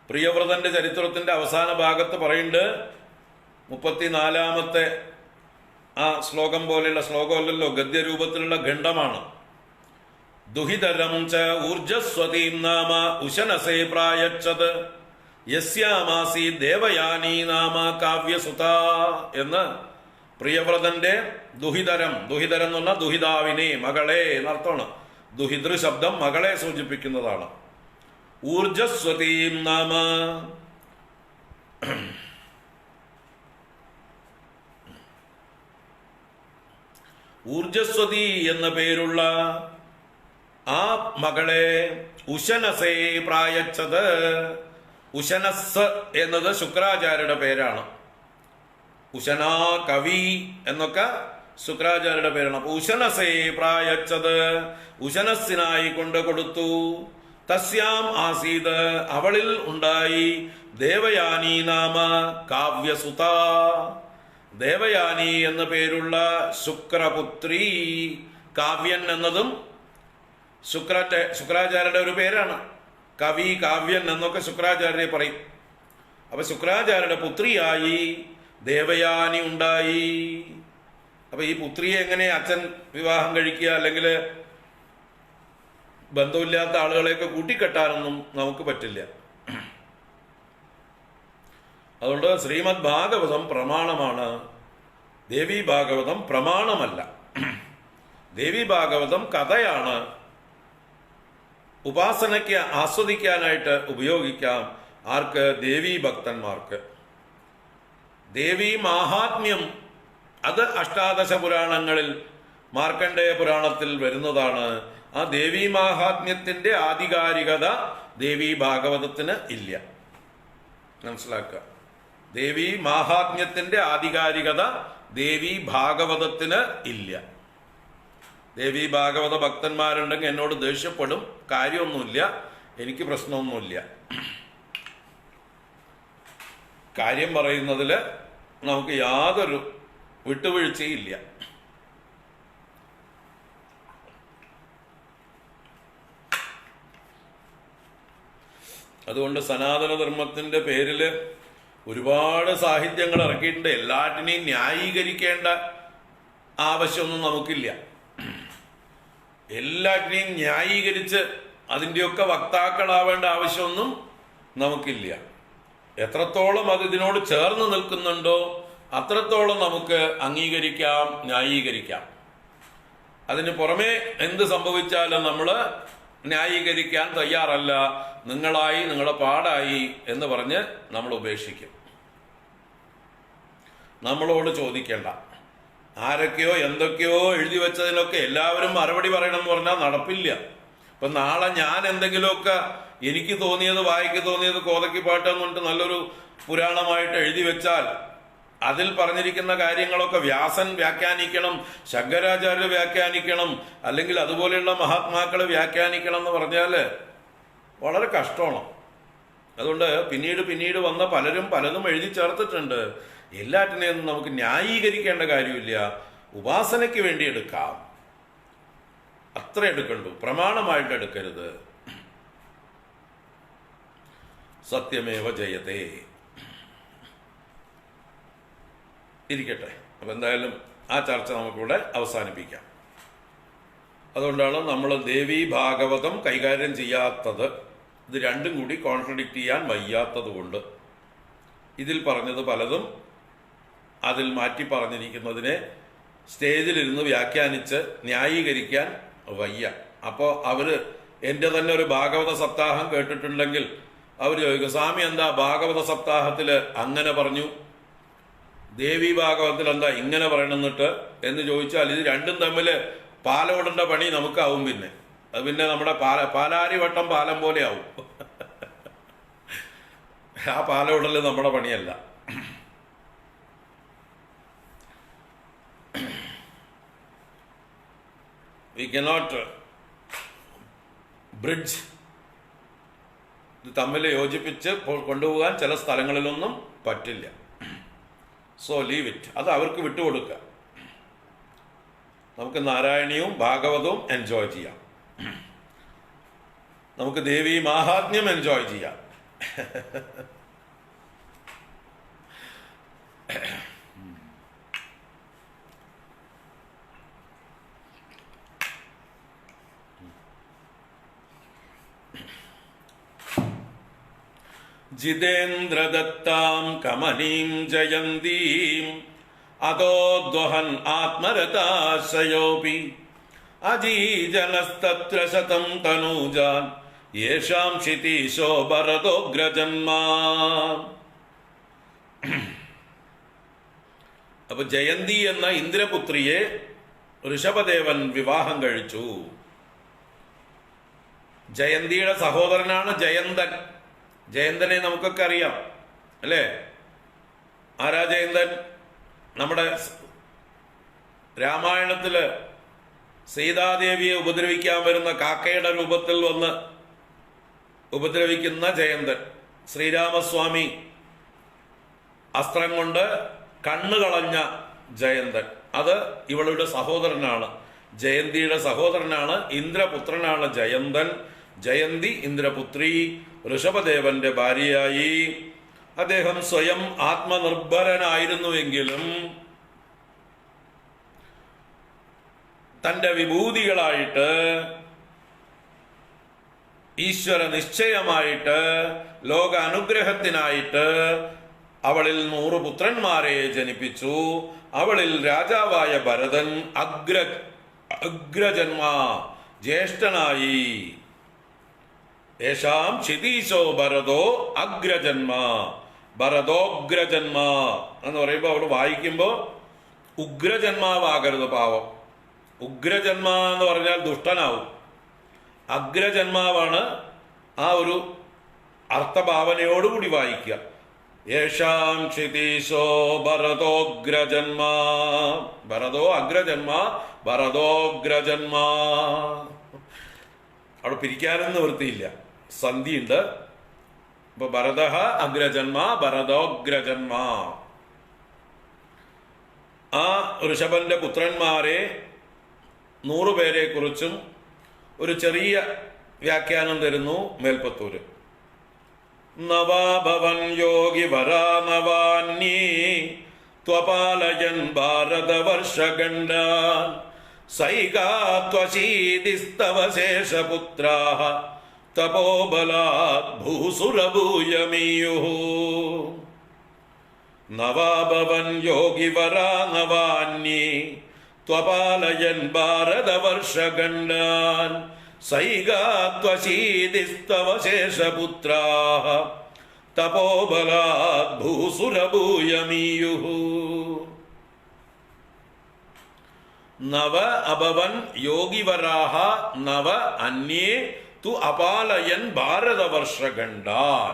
പ്രിയവ്രതന്റെ ചരിത്രത്തിന്റെ അവസാന ഭാഗത്ത് പറയുന്നുണ്ട്. 34-ാമത്തെ ആ ശ്ലോകം പോലെയുള്ള ശ്ലോകമല്ലല്ലോ, ഗദ്യരൂപത്തിലുള്ള ഖണ്ഡമാണ്. ദുഹിതരം ച ഊർജസ്വതീം നാമ ഉശനസേ പ്രായച്ചത് യസ്യാമാസി ദേവയാനി നാമ കാവ്യസുത എന്ന് പ്രിയവ്രതന്റെ ദുഹിതരം എന്ന് പറഞ്ഞാൽ ദുഹിതാവിനെ, മകളെ എന്നർത്ഥമാണ്. ദുഹിതൃ ശബ്ദം മകളെ സൂചിപ്പിക്കുന്നതാണ്. ഊർജസ്വതീം നാമ, ഊർജസ്വതി എന്ന പേരുള്ള ആ മകളെ ഉശനസേ പ്രായച്ചത്. ഉശനസ് എന്നത് ശുക്രാചാര്യരുടെ പേരാണ്. ഉശനാ കവി എന്നൊക്കെ ശുക്രാചാര്യരുടെ പേരാണ്. അപ്പൊ ഉശനസേ പ്രായച്ചത്, ഉശനസ്സിനായി കൊണ്ട് കൊടുത്തു. തസ്യാം ആസീത്, അവളിൽ ഉണ്ടായി ദേവയാനി നാമ കാവ്യസുത, ദേവയാനി എന്ന പേരുള്ള ശുക്രപുത്രി. കാവ്യൻ എന്നതും ശുക്രാചാര്യരുടെ ഒരു പേരാണ്. കവി, കാവ്യൻ എന്നൊക്കെ ശുക്രാചാര്യരെ പറയും. അപ്പൊ ശുക്രാചാര്യരുടെ പുത്രിയായി ദേവയാനി ഉണ്ടായി. അപ്പൊ ഈ പുത്രിയെ എങ്ങനെ അച്ഛൻ വിവാഹം കഴിക്കുക, അല്ലെങ്കിൽ ബന്ധമില്ലാത്ത ആളുകളെയൊക്കെ കൂട്ടിക്കെട്ടാനൊന്നും നമുക്ക് പറ്റില്ല. അതുകൊണ്ട് ശ്രീമദ് ഭാഗവതം പ്രമാണമാണ്, ദേവി ഭാഗവതം പ്രമാണമല്ല. ദേവി ഭാഗവതം കഥയാണ്, ഉപാസനയ്ക്ക് ആസ്വദിക്കാനായിട്ട് ഉപയോഗിക്കാം. ആർക്ക്? ദേവീ ഭക്തന്മാർക്ക്. ദേവീ മാഹാത്മ്യം അത് അഷ്ടാദശ പുരാണങ്ങളിൽ മാർക്കണ്ഡേയ പുരാണത്തിൽ വരുന്നതാണ്. ആ ദേവീ മാഹാത്മ്യത്തിന്റെ ആധികാരികത ദേവീ ഭാഗവതത്തിന് ഇല്ല. മനസ്സിലാക്കുക, ദേവീ മാഹാത്മ്യത്തിന്റെ ആധികാരികത ദേവീ ഭാഗവതത്തിന് ഇല്ല. ദേവീ ഭാഗവത ഭക്തന്മാരുണ്ടെങ്കിൽ എന്നോട് ദേഷ്യപ്പെടും, കാര്യമൊന്നുമില്ല, എനിക്ക് പ്രശ്നമൊന്നുമില്ല. കാര്യം പറയുന്നതിൽ നമുക്ക് യാതൊരു വിട്ടുവീഴ്ചയില്ല. അതുകൊണ്ട് സനാതനധർമ്മത്തിന്റെ പേരിൽ ഒരുപാട് സാഹിത്യങ്ങൾ ഇറക്കിയിട്ടുണ്ട്. എല്ലാറ്റിനെയും ന്യായീകരിക്കേണ്ട ആവശ്യമൊന്നും നമുക്കില്ല. എല്ലാറ്റിനെയും ന്യായീകരിച്ച് അതിൻ്റെയൊക്കെ വക്താക്കളാവേണ്ട ആവശ്യമൊന്നും നമുക്കില്ല. എത്രത്തോളം അത് ഇതിനോട് ചേർന്ന് നിൽക്കുന്നുണ്ടോ അത്രത്തോളം നമുക്ക് അംഗീകരിക്കാം, ന്യായീകരിക്കാം. അതിന് പുറമെ എന്ത് സംഭവിച്ചാലും നമ്മൾ ന്യായീകരിക്കാൻ തയ്യാറല്ല. നിങ്ങളായി, നിങ്ങളുടെ പാടായി എന്ന് പറഞ്ഞ് നമ്മൾ ഉപേക്ഷിക്കും. നമ്മളോട് ചോദിക്കേണ്ട. ആരൊക്കെയോ എന്തൊക്കെയോ എഴുതി വെച്ചതിനൊക്കെ എല്ലാവരും മറുപടി പറയണം എന്ന് പറഞ്ഞാൽ നടപ്പില്ല. ഇപ്പൊ നാളെ ഞാൻ എന്തെങ്കിലുമൊക്കെ എനിക്ക് തോന്നിയത്, വായിക്ക് തോന്നിയത്, കോതയ്ക്ക് പാട്ടെന്ന് പറഞ്ഞിട്ട് നല്ലൊരു പുരാണമായിട്ട് എഴുതി വെച്ചാൽ അതിൽ പറഞ്ഞിരിക്കുന്ന കാര്യങ്ങളൊക്കെ വ്യാസൻ വ്യാഖ്യാനിക്കണം, ശങ്കരാചാര്യർ വ്യാഖ്യാനിക്കണം, അല്ലെങ്കിൽ അതുപോലെയുള്ള മഹാത്മാക്കൾ വ്യാഖ്യാനിക്കണം എന്ന് പറഞ്ഞാല് വളരെ കഷ്ടമാണ്. അതുകൊണ്ട് പിന്നീട് വന്ന പലരും പലതും എഴുതി ചേർത്തിട്ടുണ്ട്. എല്ലാറ്റിനെയും നമുക്ക് ന്യായീകരിക്കേണ്ട കാര്യമില്ല. ഉപാസനയ്ക്ക് വേണ്ടി എടുക്കാം, അത്ര എടുക്കണ്ടു, പ്രമാണമായിട്ട് എടുക്കരുത്. സത്യമേവ ജയതേ. ഇരിക്കട്ടെ. അപ്പൊ എന്തായാലും ആ ചർച്ച നമുക്കിവിടെ അവസാനിപ്പിക്കാം. അതുകൊണ്ടാണ് നമ്മൾ ദേവീ ഭാഗവതം കൈകാര്യം ചെയ്യാത്തത്. ഇത് രണ്ടും കൂടി കോൺട്രഡിക്റ്റ് ചെയ്യാൻ വയ്യാത്തത് കൊണ്ട്. ഇതിൽ പറഞ്ഞത് പലതും അതിൽ മാറ്റി പറഞ്ഞിരിക്കുന്നതിനെ സ്റ്റേജിലിരുന്ന് വ്യാഖ്യാനിച്ച് ന്യായീകരിക്കാൻ വയ്യ. അപ്പോൾ അവര് എൻ്റെ തന്നെ ഒരു ഭാഗവത സപ്താഹം കേട്ടിട്ടുണ്ടെങ്കിൽ അവർ ചോദിക്കും, സ്വാമി എന്താ ഭാഗവത സപ്താഹത്തിൽ അങ്ങനെ പറഞ്ഞു, ദേവി ഭാഗവതത്തിൽ എന്താ ഇങ്ങനെ പറയണമെന്നിട്ട് എന്ന് ചോദിച്ചാൽ ഇത് രണ്ടും തമ്മിൽ പാലോടേണ്ട പണി നമുക്കാവും. പിന്നെ അത് പിന്നെ നമ്മുടെ പാലാരി വട്ടം പാലം പോലെ ആവും. ആ പാലോടല് നമ്മുടെ പണിയല്ല. വി കനോട്ട് ബ്രിഡ്ജ് ഇത് തമ്മിൽ യോജിപ്പിച്ച് കൊണ്ടുപോകാൻ ചില സ്ഥലങ്ങളിലൊന്നും പറ്റില്ല. So leave it. അത് അവർക്ക് വിട്ടുകൊടുക്കുക. നമുക്ക് നാരായണീയവും ഭാഗവതവും എൻജോയ് ചെയ്യാം. നമുക്ക് ദേവി മാഹാത്മ്യം എൻജോയ് ചെയ്യാം. ജിതേന്ദ്രദത്താം കമനീം ജയന്തീം അതോദ്വഹൻ ആത്മരതാശയോപി അജീജനസ്തത്ര ശതം തനൂജാൻ യേഷാം ക്ഷിതീശോ ഭരതോഗ്രജന്മാ. അപ്പൊ ജയന്തി എന്ന ഇന്ദ്രപുത്രിയെ ഋഷഭദേവൻ വിവാഹം കഴിച്ചു. ജയന്തിയുടെ സഹോദരനാണ് ജയന്തൻ. ജയന്തനെ നമുക്കൊക്കെ അറിയാം അല്ലേ? ആരാ ജയന്തൻ? നമ്മുടെ രാമായണത്തില് സീതാദേവിയെ ഉപദ്രവിക്കാൻ വരുന്ന കാക്കയുടെ രൂപത്തിൽ വന്ന് ഉപദ്രവിക്കുന്ന ജയന്തൻ. ശ്രീരാമസ്വാമി അസ്ത്രം കൊണ്ട് കണ്ണുകളഞ്ഞ ജയന്തൻ. അത് ഇവളുടെ സഹോദരനാണ്, ജയന്തിയുടെ സഹോദരനാണ്, ഇന്ദ്രപുത്രനാണ് ജയന്തൻ. ജയന്തി ഇന്ദ്രപുത്രി, ഋഷഭദേവന്റെ ഭാര്യയായി. അദ്ദേഹം സ്വയം ആത്മനിർഭരനായിരുന്നുവെങ്കിലും തന്റെ വിഭൂതികളായിട്ട് ഈശ്വര നിശ്ചയമായിട്ട് ലോക അനുഗ്രഹത്തിനായിട്ട് അവളിൽ 100 പുത്രന്മാരെ ജനിപ്പിച്ചു. അവളിൽ രാജാവായ ഭരതൻ അഗ്രജന്മ ജ്യേഷ്ഠനായി. യേശാം ക്ഷിതീശോ ഭരതോ അഗ്രജന്മ, ഭരതോഗ്രജന്മ എന്ന് പറയുമ്പോൾ അവിടെ വായിക്കുമ്പോൾ ഉഗ്രജന്മാവാകരുത് പാവം. ഉഗ്രജന്മ എന്ന് പറഞ്ഞാൽ ദുഷ്ടനാവും. അഗ്രജന്മാവാണ് ആ ഒരു അർത്ഥഭാവനയോടുകൂടി വായിക്കുക. യേശാം ക്ഷിതീശോ ഭരതോഗ്രജന്മ, ഭരതോ അഗ്രജന്മ, ഭരതോഗ്രജന്മ. അവിടെ പിരിക്കാനും നിവൃത്തിയില്ല, സന്ധിയുണ്ട്. അപ്പൊ ഭരത അഗ്രജന്മ, ഭരതോഗ്രജന്മ. ആ ഋഷഭന്റെ പുത്രന്മാരെ 100 പേരെ കുറിച്ചും ഒരു ചെറിയ വ്യാഖ്യാനം തരുന്നു മേൽപ്പത്തൂര്. നവാഭവൻ യോഗി വരാ നവാന്യേ ത്വപാലയൻ ഭാരതവർഷഗണ്ഡാൻ സൈകാത്വശീതിസ്തവ ശേഷപുത്രാഃ തപോബലാത് ഭൂസുരഭൂയമീയുഃ. നവാഭവൻ യോഗി വരാ നവാന്യേ ത്വപാലയൻ ഭാരതവർഷഗണ്ഡാൻ സൈകാത്വശീതിസ്തവ ശേഷപുത്രാഃ തപോബലാത് ഭൂസുരഭൂയമീയുഃ. നവ അഭവൻ യോഗിവരാഹ നവ അന്യേ തു അപാലയൻ ഭാരതവർഷഗണ്ഡാൻ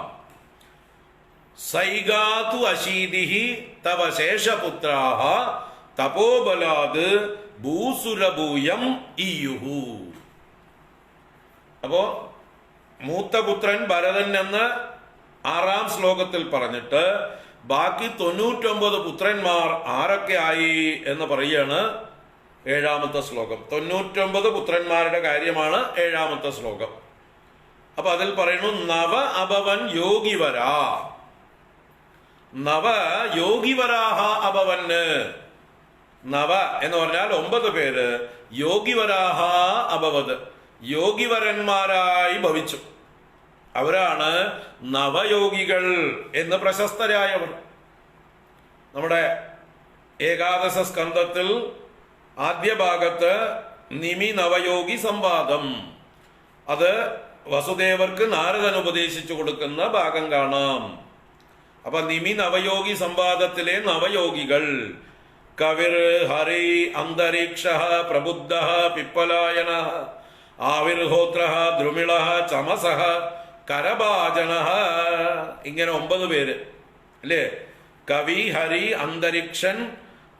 സൈകാതു അശീതിഹി തവ ശേഷപുത്രാഃ തപോബലാത് ഭൂസുരഭൂയം ഈയുഹു. അപ്പോ മൂത്തപുത്രൻ ഭരതൻ എന്ന് 6-ാം ശ്ലോകത്തിൽ പറഞ്ഞിട്ട് ബാക്കി 99 പുത്രന്മാർ ആരൊക്കെ ആയി എന്ന് പറയാണ് 7-ാമത്തെ ശ്ലോകം. 99 പുത്രന്മാരുടെ കാര്യമാണ് 7-ാമത്തെ ശ്ലോകം. അപ്പൊ അതിൽ പറയുന്നു നവ അഭവൻ യോഗിവരാ, നവ യോഗിവരാഹ അഭവന്. നവ എന്ന് പറഞ്ഞാൽ 9 പേര്, യോഗിവരാഹ അഭവത്, യോഗിവരന്മാരായി ഭവിച്ചു. അവരാണ് നവയോഗികൾ എന്ന് പ്രശസ്തരായവർ. നമ്മുടെ ഏകാദശ സ്കന്ധത്തിൽ ആദ്യ ഭാഗത്ത് നിമി നവയോഗി സംവാദം, അത് വസുദേവർക്ക് നാരദൻ ഉപദേശിച്ചു കൊടുക്കുന്ന ഭാഗം കാണാം. അപ്പൊ നിമി നവയോഗി സംവാദത്തിലെ നവയോഗികൾ കവിർ ഹരി അന്തരീക്ഷ പ്രബുദ്ധ പിപ്പലായന ആവിർഹോത്ര ദ്രുമിള ചമസ കരഭാജന, ഇങ്ങനെ 9 പേര് അല്ലേ? കവി, ഹരി, അന്തരീക്ഷൻ,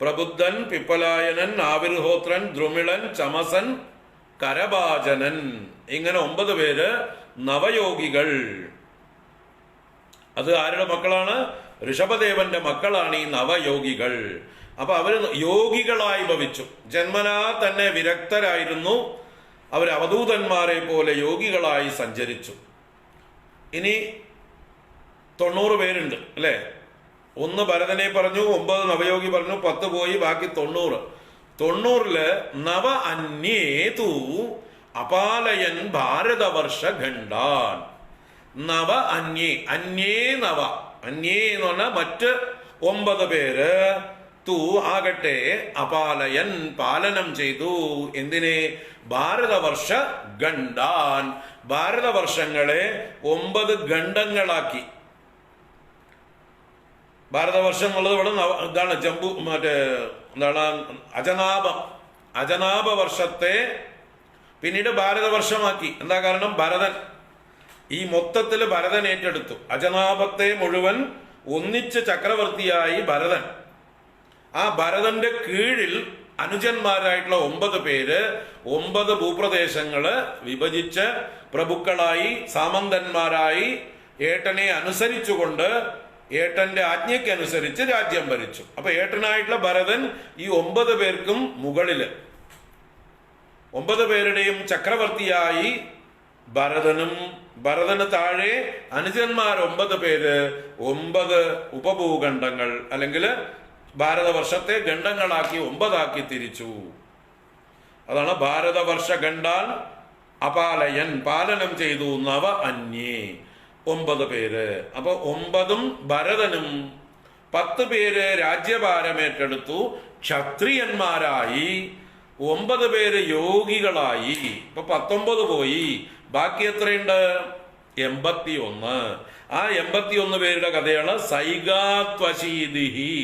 പ്രബുദ്ധൻ, പിപ്പലായനൻ, ആവിർഹോത്രൻ, ദ്രുമിളൻ, ചമസൻ, കരഭാജനൻ, ഇങ്ങനെ 9 പേര് നവയോഗികൾ. അത് ആരുടെ മക്കളാണ്? ഋഷഭദേവന്റെ മക്കളാണ് ഈ നവയോഗികൾ. അപ്പൊ അവര് യോഗികളായി ഭവിച്ചു. ജന്മനാ തന്നെ വിരക്തരായിരുന്നു. അവർ അവധൂതന്മാരെ പോലെ യോഗികളായി സഞ്ചരിച്ചു. ഇനി 90 പേരുണ്ട് അല്ലെ? 1 ഭരതനെ പറഞ്ഞു, 9 നവയോഗി പറഞ്ഞു, 10 പോയി, ബാക്കി 90. 90-ല് നവ അന്യേതു അപാലയൻ ഭാരതവർഷ ഖണ്ഡാൻ. നവ അന്യേ, അന്യേ നവ, അന്യേ എന്ന് പറഞ്ഞാൽ മറ്റ് 9 പേര്, തു ആകട്ടെ അപാലയൻ പാലനം ചെയ്തു. എന്തിനെ? ഭാരതവർഷ ഖണ്ഡാൻ, ഭാരതവർഷങ്ങളെ 9 ഖണ്ഡങ്ങളാക്കി. ഭാരതവർഷം എന്നുള്ളത് ഇവിടെ ഇതാണ്, ജംബു, മറ്റേ എന്താണ്, അജനാഭം, അജനാഭ വർഷത്തെ പിന്നീട് ഭാരതവർഷമാക്കി. എന്താ കാരണം? ഭരതൻ ഈ മൊത്തത്തിൽ ഭരതൻ ഏറ്റെടുത്തു. അജനാഭത്തെ മുഴുവൻ ഒന്നിച്ച് ചക്രവർത്തിയായി ഭരതൻ. ആ ഭരതന്റെ കീഴിൽ അനുജന്മാരായിട്ടുള്ള 9 പേര് 9 ഭൂപ്രദേശങ്ങള് വിഭജിച്ച് പ്രഭുക്കളായി സാമന്തന്മാരായി ഏട്ടനെ അനുസരിച്ചുകൊണ്ട് ഏട്ടന്റെ ആജ്ഞയ്ക്കനുസരിച്ച് രാജ്യം ഭരിച്ചു. അപ്പൊ ഏട്ടനായിട്ടുള്ള ഭരതൻ ഈ 9 പേർക്കും മുകളില് 9 പേരുടെയും ചക്രവർത്തിയായി ഭരതനും, ഭരതന് താഴെ അനുജന്മാർ 9 പേര് 9 ഉപഭൂഖണ്ഡങ്ങൾ അല്ലെങ്കിൽ ഭാരതവർഷത്തെ ഖണ്ഡങ്ങളാക്കി 9 ആക്കി തിരിച്ചു. അതാണ് ഭാരതവർഷ ഖണ്ഡാൻ അപാലയൻ, പാലനം ചെയ്തു. നവ അന്യേ 9 പേര്. അപ്പൊ 9ഉം ഭരതനും 10 പേര് രാജ്യഭാരമേറ്റെടുത്തു ക്ഷത്രിയന്മാരായി. 9 പേര് യോഗികളായി. ഇപ്പൊ 19 പോയി, ബാക്കി എത്രയുണ്ട്? 81. ആ 81 പേരുടെ കഥയാണ് സൈഗാത്വശീദിഹി.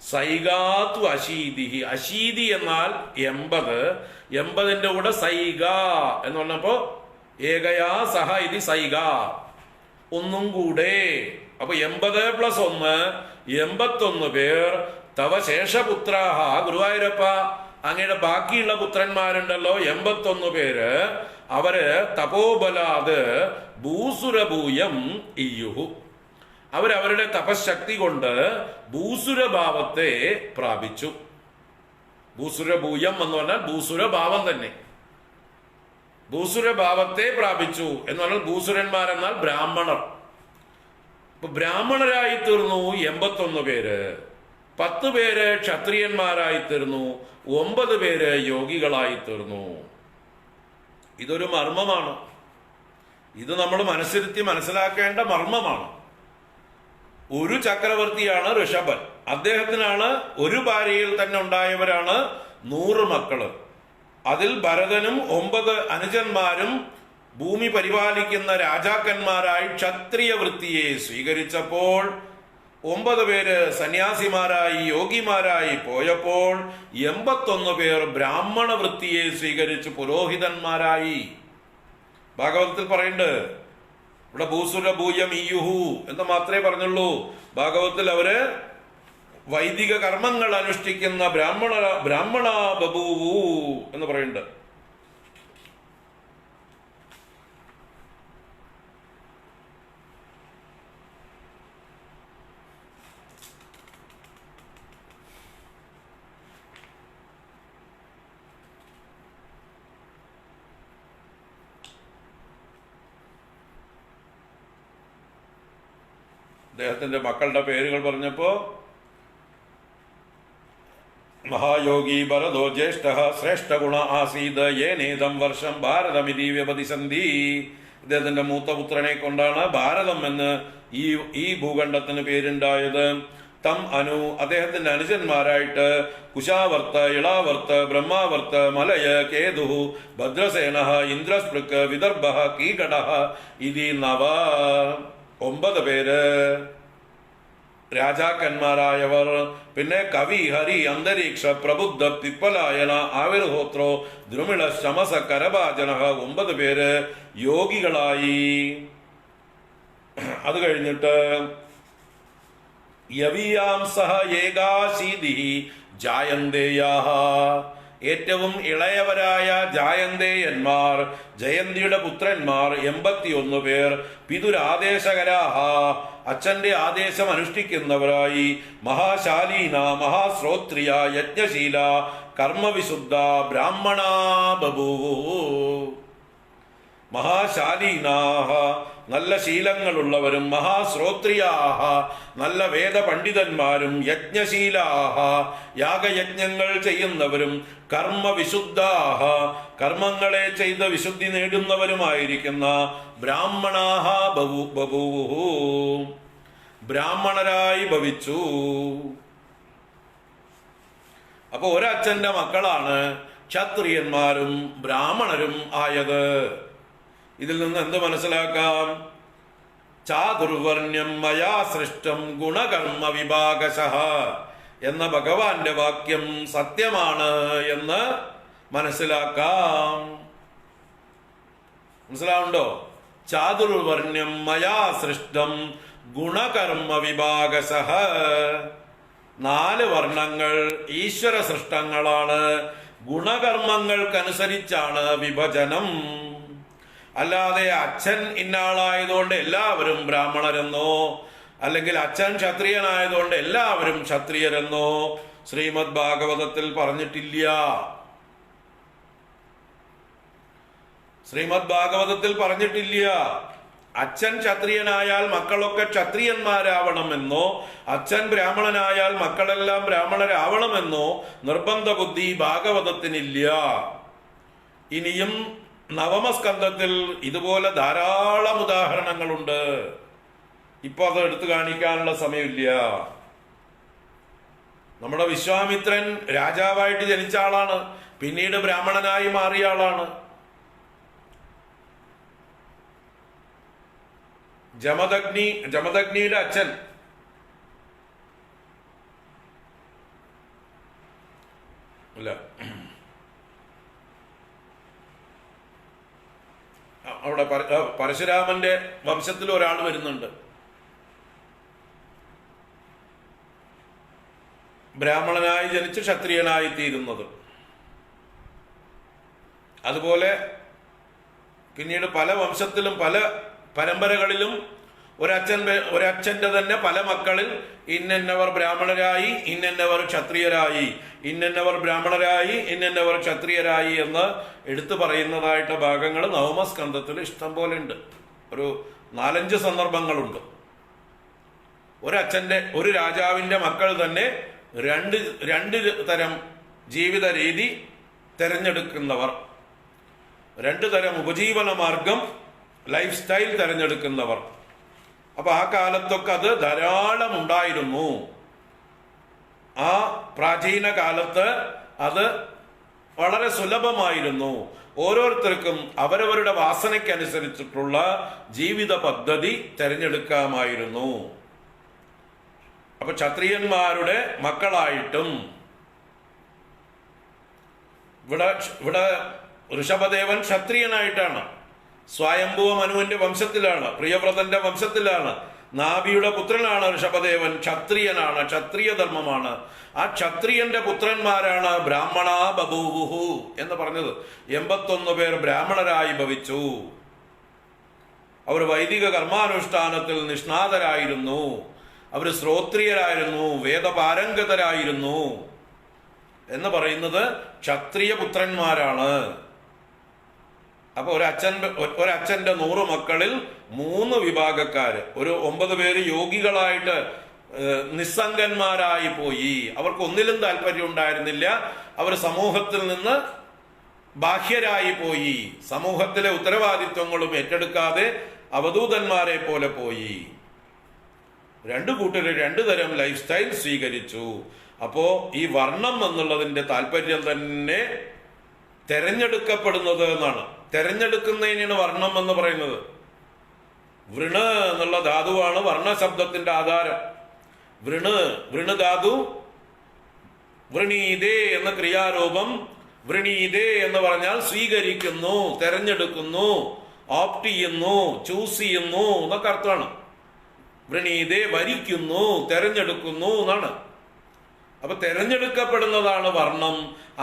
സൈഗാത്വ അശീദിഹി. അശീതി എന്നാൽ 80. 80ന്റെ കൂടെ സൈഗ എന്ന് പറഞ്ഞപ്പോ ഏകയാ സഹ ഇത് സൈഗ, ഒന്നും കൂടെ. അപ്പൊ 80 + 1 81 പേർ. തവ ശേഷപുത്രാഹ, ഗുരുവായൂരപ്പ അങ്ങയുടെ ബാക്കിയുള്ള പുത്രന്മാരുണ്ടല്ലോ 81 പേര്, അവര് തപോബലാത് ഭൂസുരഭൂയം ഇയ്യുഹു, അവരവരുടെ തപശക്തി കൊണ്ട് ഭൂസുരഭാവത്തെ പ്രാപിച്ചു. ഭൂസുരഭൂയം എന്ന് പറഞ്ഞാൽ ഭൂസുരഭാവം തന്നെ. ഭൂസുരഭാവത്തെ പ്രാപിച്ചു എന്ന് പറഞ്ഞാൽ ഭൂസുരന്മാരെന്നാൽ ബ്രാഹ്മണർ. ഇപ്പൊ ബ്രാഹ്മണരായി തീർന്നു 81 പേര്. 10 പേര് ക്ഷത്രിയന്മാരായി തീർന്നു. 9 പേര് യോഗികളായി തീർന്നു. ഇതൊരു മർമ്മമാണ്. ഇത് നമ്മൾ മനസ്സിരുത്തി മനസ്സിലാക്കേണ്ട മർമ്മമാണ്. ഒരു ചക്രവർത്തിയാണ് ഋഷഭൻ. അദ്ദേഹത്തിനാണ് ഒരു ഭാര്യയിൽ തന്നെ ഉണ്ടായവരാണ് 100 മക്കള്. അതിൽ ഭരതനും 9 അനുജന്മാരും ഭൂമി പരിപാലിക്കുന്ന രാജാക്കന്മാരായി ക്ഷത്രിയ വൃത്തിയെ സ്വീകരിച്ചപ്പോൾ 9 പേര് സന്യാസിമാരായി യോഗിമാരായി പോയപ്പോൾ 81 പേർ ബ്രാഹ്മണ വൃത്തിയെ സ്വീകരിച്ച് പുരോഹിതന്മാരായി. ഭാഗവതത്തിൽ പറയുന്നുണ്ട്. ഇവിടെ ഭൂസുരഭൂയം ഇയുഹു എന്ന് മാത്രമേ പറഞ്ഞുള്ളൂ. ഭാഗവതത്തിൽ അവര് വൈദിക കർമ്മങ്ങൾ അനുഷ്ഠിക്കുന്ന ബ്രാഹ്മണ ബഭൂവു എന്ന് പറയുന്നുണ്ട്. അദ്ദേഹത്തിന്റെ മക്കളുടെ പേരുകൾ പറഞ്ഞപ്പോ മഹായോഗി ഭരതോ ജ്യേഷ്ഠ ശ്രേഷ്ഠ ഗുണ ആസീത് ഏനേതം വർഷം ഭാരതമിതി വ്യപതിസന്ധി. ഇദ്ദേഹത്തിന്റെ മൂത്ത പുത്രനെ കൊണ്ടാണ് ഭാരതം എന്ന് ഈ ഭൂഖണ്ഡത്തിന് പേരുണ്ടായത്. തം അനു, അദ്ദേഹത്തിന്റെ അനുജന്മാരായിട്ട് കുശാവർത്ത, ഇളാവർത്ത, ബ്രഹ്മാവർത്ത, മലയ, കേതു, ഭദ്രസേന, ഇന്ദ്രസ്പൃക്, വിദർഭ, കീകട ഇതി 9 പേര് രാജാക്കന്മാരായവർ. പിന്നെ കവി, ഹരി, അന്തരീക്ഷ, പ്രബുദ്ധ, പിപ്പലായന, ആവിർഹോത്രോ, ദ്രുമിള, ശമസ, കരഭാജന 9 പേര് യോഗികളായി. അത് കഴിഞ്ഞിട്ട് യവീയാം സഹ ഏകാശീതി ജായന്തേയാഹ, ഏറ്റവും ഇളയവരായ ജായന്തേയന്മാർ, ജയന്തിയുടെ പുത്രന്മാർ 81 പേർ. പിതുരാദേശകരാഹ, അച്ഛന്റെ ആദേശം അനുഷ്ഠിക്കുന്നവരായി. മഹാശാലീന, മഹാശ്രോത്രിയ, യജ്ഞശീല, കർമ്മവിശുദ്ധ ബ്രാഹ്മണ ബഭൂവു. മഹാശാലീനാഹ, നല്ല ശീലങ്ങളുള്ളവരും, മഹാശ്രോത്രിയാഹ, നല്ല വേദപണ്ഡിതന്മാരും, യജ്ഞശീലാഹ, യാഗയജ്ഞങ്ങൾ ചെയ്യുന്നവരും, കർമ്മവിശുദ്ധാഹ, കർമ്മങ്ങളെ ചെയ്ത് വിശുദ്ധി നേടുന്നവരുമായിരിക്കുന്ന ബ്രാഹ്മണാഹ ബഭൂവു, ബ്രാഹ്മണരായി ഭവിച്ചു. അപ്പൊ ഒരച്ഛന്റെ മക്കളാണ് ക്ഷത്രിയന്മാരും ബ്രാഹ്മണരും ആയത്. ഇതിൽ നിന്ന് എന്ത് മനസ്സിലാക്കാം? ചാതുർവർണ്യം മയാ സൃഷ്ടം ഗുണകർമ്മ വിഭാഗശഃ. എന്ന ഭഗവാന്റെ വാക്യം സത്യമാണ് എന്ന് മനസ്സിലാക്കാം. മനസ്സിലാവുണ്ടോ? ചാതുർവർണ്ണ്യം മയാ സൃഷ്ടം ഗുണകർമ്മ വിഭാഗസഹ. 4 വർണ്ണങ്ങൾ ഈശ്വര സൃഷ്ടങ്ങളാണ്, ഗുണകർമ്മങ്ങൾക്കനുസരിച്ചാണ് വിഭജനം. അല്ലാതെ അച്ഛൻ ഇന്നാളായതുകൊണ്ട് എല്ലാവരും ബ്രാഹ്മണരെന്നോ, അല്ലെങ്കിൽ അച്ഛൻ ക്ഷത്രിയനായതുകൊണ്ട് എല്ലാവരും ക്ഷത്രിയരെന്നോ ശ്രീമദ് ഭാഗവതത്തിൽ പറഞ്ഞിട്ടില്ല. ശ്രീമദ് ഭാഗവതത്തിൽ പറഞ്ഞിട്ടില്ല. അച്ഛൻ ക്ഷത്രിയനായാൽ മക്കളൊക്കെ ക്ഷത്രിയന്മാരാവണമെന്നോ, അച്ഛൻ ബ്രാഹ്മണനായാൽ മക്കളെല്ലാം ബ്രാഹ്മണരാവണമെന്നോ നിർബന്ധ ബുദ്ധി ഭാഗവതത്തിനില്ല. ഇനിയും നവമസ്കന്ധത്തിൽ ഇതുപോലെ ധാരാളം ഉദാഹരണങ്ങളുണ്ട്. ഇപ്പൊ അത് എടുത്തു കാണിക്കാനുള്ള സമയമില്ല. നമ്മുടെ വിശ്വാമിത്രൻ രാജാവായിട്ട് ജനിച്ച ആളാണ്, പിന്നീട് ബ്രാഹ്മണനായി മാറിയ ആളാണ്. ജമദഗ്നിയുടെ അച്ഛൻ അല്ല, അവിടെ പരശുരാമന്റെ വംശത്തിൽ ഒരാൾ വരുന്നുണ്ട്, ബ്രാഹ്മണനായി ജനിച്ച് ക്ഷത്രിയനായി തീരുന്നത്. അതുപോലെ പിന്നീട് പല വംശത്തിലും പല പരമ്പരകളിലും ഒരച്ഛന്റെ തന്നെ പല മക്കളിൽ ഇന്നവർ ബ്രാഹ്മണരായി, ഇന്നവർ ക്ഷത്രിയരായി, ഇന്നവർ ബ്രാഹ്മണരായി, ഇന്നവർ ക്ഷത്രിയരായി എന്ന് എടുത്തു പറയുന്നതായിട്ട് ഭാഗങ്ങൾ നവമസ്കന്ധത്തിൽ ഇഷ്ടം പോലെ ഉണ്ട്. ഒരു 4-5 സന്ദർഭങ്ങളുണ്ട്. ഒരു രാജാവിന്റെ മക്കൾ തന്നെ രണ്ട് തരം ജീവിത രീതി തെരഞ്ഞെടുക്കുന്നവർ, 2 തരം ഉപജീവന മാർഗം ലൈഫ് സ്റ്റൈൽ തെരഞ്ഞെടുക്കുന്നവർ. അപ്പൊ ആ കാലത്തൊക്കെ അത് ധാരാളം ഉണ്ടായിരുന്നു. ആ പ്രാചീന കാലത്ത് അത് വളരെ സുലഭമായിരുന്നു. ഓരോരുത്തർക്കും അവരവരുടെ വാസനയ്ക്കനുസരിച്ചിട്ടുള്ള ജീവിത പദ്ധതി തെരഞ്ഞെടുക്കാമായിരുന്നു. അപ്പൊ ക്ഷത്രിയന്മാരുടെ മക്കളായിട്ടും ഇവിടെ ഋഷഭദേവൻ ക്ഷത്രിയനായിട്ടാണ്, സ്വയംഭുവ മനുവിന്റെ വംശത്തിലാണ്, പ്രിയവ്രതന്റെ വംശത്തിലാണ്, നാഭിയുടെ പുത്രനാണ് ഋഷഭദേവൻ, ക്ഷത്രിയനാണ്, ക്ഷത്രിയ ധർമ്മമാണ്. ആ ക്ഷത്രിയന്റെ പുത്രന്മാരാണ് ബ്രാഹ്മണ ബഭൂവുഹു എന്ന് പറഞ്ഞത്. 81 പേർ ബ്രാഹ്മണരായി ഭവിച്ചു. അവർ വൈദിക കർമാനുഷ്ഠാനത്തിൽ നിഷ്ണാതരായിരുന്നു, അവർ ശ്രോത്രിയരായിരുന്നു, വേദപാരംഗതരായിരുന്നു എന്ന് പറയുന്നത് ക്ഷത്രിയ പുത്രന്മാരാണ്. അപ്പൊ ഒരച്ഛന്റെ 100 മക്കളിൽ 3 വിഭാഗക്കാര്, ഒരു 9 പേര് യോഗികളായിട്ട് നിസ്സംഗന്മാരായി പോയി. അവർക്ക് ഒന്നിലും താല്പര്യം ഉണ്ടായിരുന്നില്ല. അവർ സമൂഹത്തിൽ നിന്ന് ബാഹ്യരായി പോയി, സമൂഹത്തിലെ ഉത്തരവാദിത്വങ്ങളും ഏറ്റെടുക്കാതെ അവധൂതന്മാരെ പോലെ പോയി. 2 കൂട്ടര് 2 തരം ലൈഫ് സ്റ്റൈൽ സ്വീകരിച്ചു. അപ്പോ ഈ വർണ്ണം എന്നുള്ളതിന്റെ താല്പര്യം തന്നെ തെരഞ്ഞെടുക്കപ്പെടുന്നത് എന്നാണ്. തെരഞ്ഞെടുക്കുന്നതിനാണ് വർണ്ണം എന്ന് പറയുന്നത്. വൃണ് എന്നുള്ള ധാതുവാണ് വർണ്ണശബ്ദത്തിന്റെ ആധാരം. വൃണ് ധാതു, വൃണീതേ എന്ന ക്രിയാരൂപം. വൃണീതേ എന്ന് പറഞ്ഞാൽ സ്വീകരിക്കുന്നു, തെരഞ്ഞെടുക്കുന്നു, ഓപ്റ്റ് ചെയ്യുന്നു, ചൂസ് ചെയ്യുന്നു എന്നൊക്കെ അർത്ഥമാണ്. വൃണീതേ വരിക്കുന്നു, തെരഞ്ഞെടുക്കുന്നു എന്നാണ്. അപ്പൊ തെരഞ്ഞെടുക്കപ്പെടുന്നതാണ് വർണ്ണം.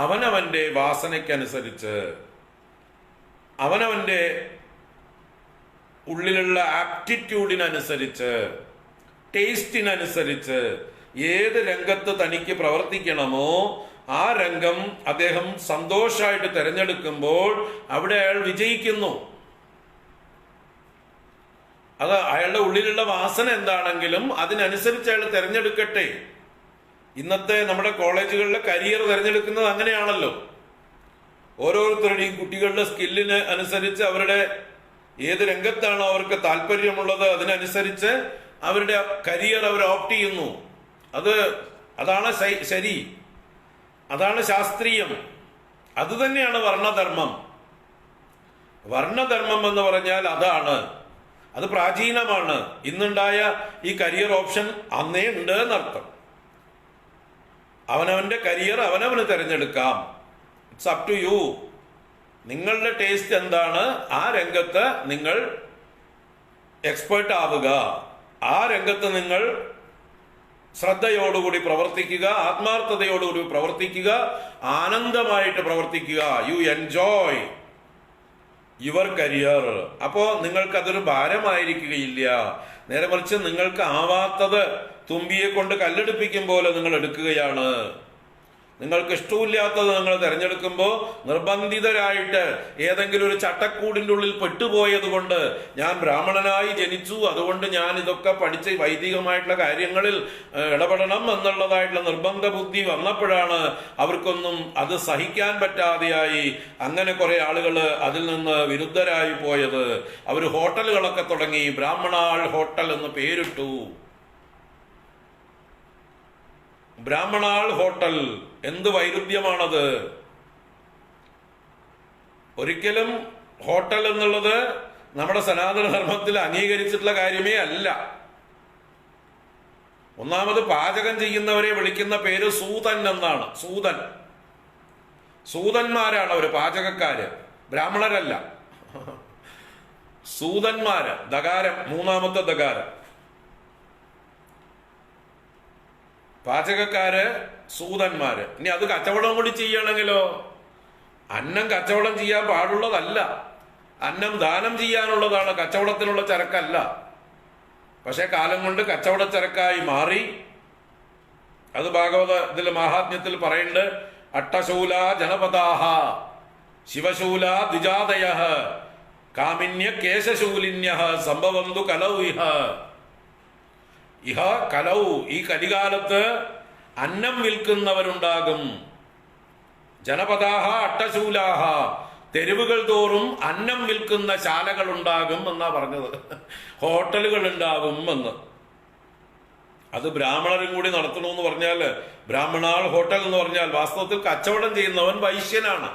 അവനവന്റെ വാസനയ്ക്കനുസരിച്ച്, അവനവന്റെ ഉള്ളിലുള്ള ആപ്റ്റിറ്റ്യൂഡിനനുസരിച്ച്, ടേസ്റ്റിനനുസരിച്ച് ഏത് രംഗത്ത് തനിക്ക് പ്രവർത്തിക്കണമോ ആ രംഗം അദ്ദേഹം സന്തോഷമായിട്ട് തെരഞ്ഞെടുക്കുമ്പോൾ അവിടെ അയാൾ വിജയിക്കുന്നു. അത് അയാളുടെ ഉള്ളിലുള്ള വാസന എന്താണെങ്കിലും അതിനനുസരിച്ച് അയാൾ തെരഞ്ഞെടുക്കട്ടെ. ഇന്നത്തെ നമ്മുടെ കോളേജുകളിലെ കരിയർ തിരഞ്ഞെടുക്കുന്നത് അങ്ങനെയാണല്ലോ. ഓരോരുത്തരുടെയും കുട്ടികളുടെ സ്കില്ലിന് അനുസരിച്ച് അവരുടെ ഏത് രംഗത്താണോ അവർക്ക് താല്പര്യമുള്ളത് അതിനനുസരിച്ച് അവരുടെ കരിയർ അവർ ഓപ്റ്റ് ചെയ്യുന്നു. അതാണ് ശരി, അതാണ് ശാസ്ത്രീയം. അത് തന്നെയാണ് വർണ്ണധർമ്മം. വർണ്ണധർമ്മം എന്ന് പറഞ്ഞാൽ അതാണ്. അത് പ്രാചീനമാണ്. ഇന്നുണ്ടായ ഈ കരിയർ ഓപ്ഷൻ അന്നേ ഉണ്ട് എന്നർത്ഥം. അവനവന്റെ കരിയർ അവനവന് തിരഞ്ഞെടുക്കാം. It's up to you. നിങ്ങളുടെ ടേസ്റ്റ് എന്താണ്, ആ രംഗത്ത് നിങ്ങൾ എക്സ്പേർട്ട് ആവുക. ആ രംഗത്ത് നിങ്ങൾ ശ്രദ്ധയോടുകൂടി പ്രവർത്തിക്കുക, ആത്മാർത്ഥതയോടുകൂടി പ്രവർത്തിക്കുക, ആനന്ദമായിട്ട് പ്രവർത്തിക്കുക. You enjoy your career. അപ്പോ നിങ്ങൾക്കതൊരു ഭാരമായിരിക്കുകയില്ല. നേരെ മറിച്ച് നിങ്ങൾക്ക് ആവാത്തത് തുമ്പിയെ കൊണ്ട് കല്ലെടുപ്പിക്കും പോലെ നിങ്ങൾ എടുക്കുകയാണ്. നിങ്ങൾക്ക് ഇഷ്ടമില്ലാത്തത് നിങ്ങൾ തിരഞ്ഞെടുക്കുമ്പോൾ നിർബന്ധിതരായിട്ട് ഏതെങ്കിലും ഒരു ചട്ടക്കൂടിൻ്റെ ഉള്ളിൽ പെട്ടുപോയത് കൊണ്ട് ഞാൻ ബ്രാഹ്മണനായി ജനിച്ചു, അതുകൊണ്ട് ഞാൻ ഇതൊക്കെ പഠിച്ച് വൈദികമായിട്ടുള്ള കാര്യങ്ങളിൽ ഇടപെടണം എന്നുള്ളതായിട്ടുള്ള നിർബന്ധ ബുദ്ധി വന്നപ്പോഴാണ് അവർക്കൊന്നും അത് സഹിക്കാൻ പറ്റാതെയായി അങ്ങനെ കുറെ ആളുകൾ അതിൽ നിന്ന് വിരുദ്ധരായി പോയത്. അവർ ഹോട്ടലുകളൊക്കെ തുടങ്ങി, ബ്രാഹ്മണാൾ ഹോട്ടൽ എന്ന് പേരിട്ടു. ബ്രാഹ്മണാൾ ഹോട്ടൽ, എന്ത് വൈരുദ്ധ്യമാണത്! ഒരിക്കലും ഹോട്ടൽ എന്നുള്ളത് നമ്മുടെ സനാതന ധർമ്മത്തിൽ അംഗീകരിച്ചിട്ടുള്ള കാര്യമേ അല്ല. ഒന്നാമത് പാചകം ചെയ്യുന്നവരെ വിളിക്കുന്ന പേര് സൂതൻ എന്നാണ്. സൂതൻ, സൂതന്മാരാണ് അവര്, പാചകക്കാര്, ബ്രാഹ്മണരല്ല. സൂതന്മാര്, ദകാരം, മൂന്നാമത്തെ ദകാരം. പാചകക്കാര്, സൂതന്മാര്. ഇനി അത് കച്ചവടം കൂടി ചെയ്യണമെങ്കിലോ, അന്നം കച്ചവടം ചെയ്യാൻ പാടുള്ളതല്ല. അന്നം ദാനം ചെയ്യാനുള്ളതാണ്, കച്ചവടത്തിനുള്ള ചരക്കല്ല. പക്ഷെ കാലം കൊണ്ട് കച്ചവട ചരക്കായി മാറി. അത് ഭാഗവത ഇതിൽ മാഹാത്മ്യത്തിൽ പറയുന്നുണ്ട്. അട്ടശൂല ജനപദാഹ ശിവശൂല ദ്വിജാതയ കാമിന്യ കേശശൂലിന്യ സംഭവന്തു കലൗ ഇഹ കലൗ. ഈ കലികാലത്ത് അന്നം വിൽക്കുന്നവരുണ്ടാകും. ജനപദാഹ അട്ടശൂലാഹ, തെരുവുകൾ തോറും അന്നം വിൽക്കുന്ന ശാലകൾ ഉണ്ടാകും എന്നാ പറഞ്ഞത്. ഹോട്ടലുകൾ ഉണ്ടാകും എന്ന്. അത് ബ്രാഹ്മണരും കൂടി നടത്തണമെന്ന് പറഞ്ഞാൽ, ബ്രാഹ്മണാൾ ഹോട്ടൽ എന്ന് പറഞ്ഞാൽ വാസ്തവത്തിൽ കച്ചവടം ചെയ്യുന്നവൻ വൈശ്യനാണ്.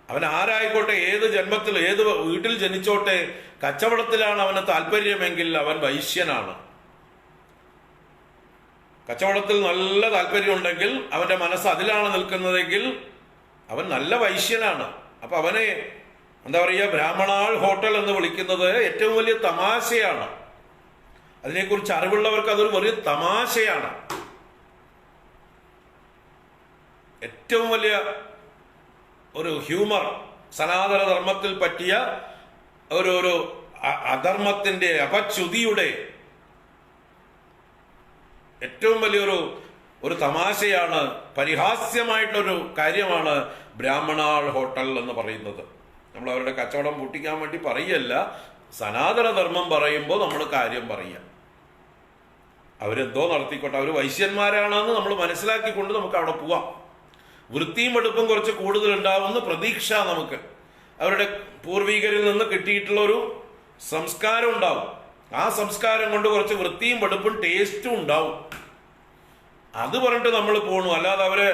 അവൻ ആരായിക്കോട്ടെ, ഏത് ജന്മത്തിൽ ഏത് വീട്ടിൽ ജനിച്ചോട്ടെ, കച്ചവടത്തിലാണ് അവന് താല്പര്യമെങ്കിൽ അവൻ വൈശ്യനാണ്. കച്ചവടത്തിൽ നല്ല താല്പര്യം ഉണ്ടെങ്കിൽ, അവന്റെ മനസ്സ് അതിലാണ് നിൽക്കുന്നതെങ്കിൽ അവൻ നല്ല വൈശ്യനാണ്. അപ്പൊ അവനെ എന്താ പറയുക, ബ്രാഹ്മണാൾ ഹോട്ടൽ എന്ന് വിളിക്കുന്നത് ഏറ്റവും വലിയ തമാശയാണ്. അതിനെക്കുറിച്ച് അറിവുള്ളവർക്ക് അതൊരു വലിയ തമാശയാണ്. ഏറ്റവും വലിയ ഒരു ഹ്യൂമർ, സനാതന ധർമ്മത്തിൽ പറ്റിയ ഒരു അധർമ്മത്തിന്റെ, അപച്യുതിയുടെ ഏറ്റവും വലിയൊരു തമാശയാണ്, പരിഹാസ്യമായിട്ടൊരു കാര്യമാണ് ബ്രാഹ്മണാൾ ഹോട്ടൽ എന്ന് പറയുന്നത്. നമ്മൾ അവരുടെ കച്ചവടം പൂട്ടിക്കാൻ വേണ്ടി പറയല്ല, സനാതന ധർമ്മം പറയുമ്പോൾ നമ്മൾ കാര്യം പറയുക. അവരെന്തോ നടത്തിക്കോട്ടെ, അവർ വൈശ്യന്മാരാണെന്ന് നമ്മൾ മനസ്സിലാക്കിക്കൊണ്ട് നമുക്ക് അവിടെ പോവാം. വൃത്തിയും എടുപ്പും കുറച്ച് കൂടുതൽ ഉണ്ടാവുന്ന പ്രതീക്ഷ നമുക്ക്. അവരുടെ പൂർവികരിൽ നിന്ന് കിട്ടിയിട്ടുള്ള ഒരു സംസ്കാരം ഉണ്ടാവും. ആ സംസ്കാരം കൊണ്ട് കുറച്ച് വൃത്തിയും വെടുപ്പും ടേസ്റ്റും ഉണ്ടാവും. അത് പറഞ്ഞിട്ട് നമ്മൾ പോണു. അല്ലാതെ അവര്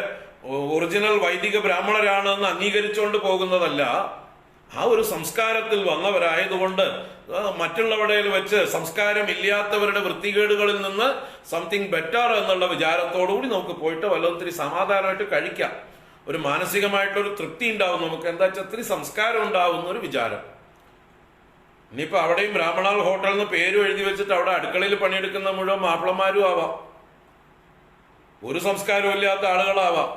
ഒറിജിനൽ വൈദിക ബ്രാഹ്മണരാണെന്ന് അംഗീകരിച്ചുകൊണ്ട് പോകുന്നതല്ല. ആ ഒരു സംസ്കാരത്തിൽ വന്നവരായതുകൊണ്ട് മറ്റുള്ളവടയിൽ വെച്ച് സംസ്കാരം ഇല്ലാത്തവരുടെ വൃത്തികേടുകളിൽ നിന്ന് സംതിങ് ബെറ്റർ എന്നുള്ള വിചാരത്തോടുകൂടി നമുക്ക് പോയിട്ട് വല്ലൊത്തിരി സമാധാനമായിട്ട് കഴിക്കാം. ഒരു മാനസികമായിട്ടൊരു തൃപ്തി ഉണ്ടാവും നമുക്ക്. എന്താ വെച്ചാൽ ഒത്തിരി സംസ്കാരം ഉണ്ടാവുന്ന ഒരു വിചാരം. ഇനിയിപ്പോ അവിടെയും ബ്രാഹ്മണാൾ ഹോട്ടൽ എന്ന് പേരും എഴുതി വെച്ചിട്ട് അവിടെ അടുക്കളയിൽ പണിയെടുക്കുന്ന മുഴുവൻ മാപ്പിളമാരും ആവാം, ഒരു സംസ്കാരവും ഇല്ലാത്ത ആളുകളാവാം.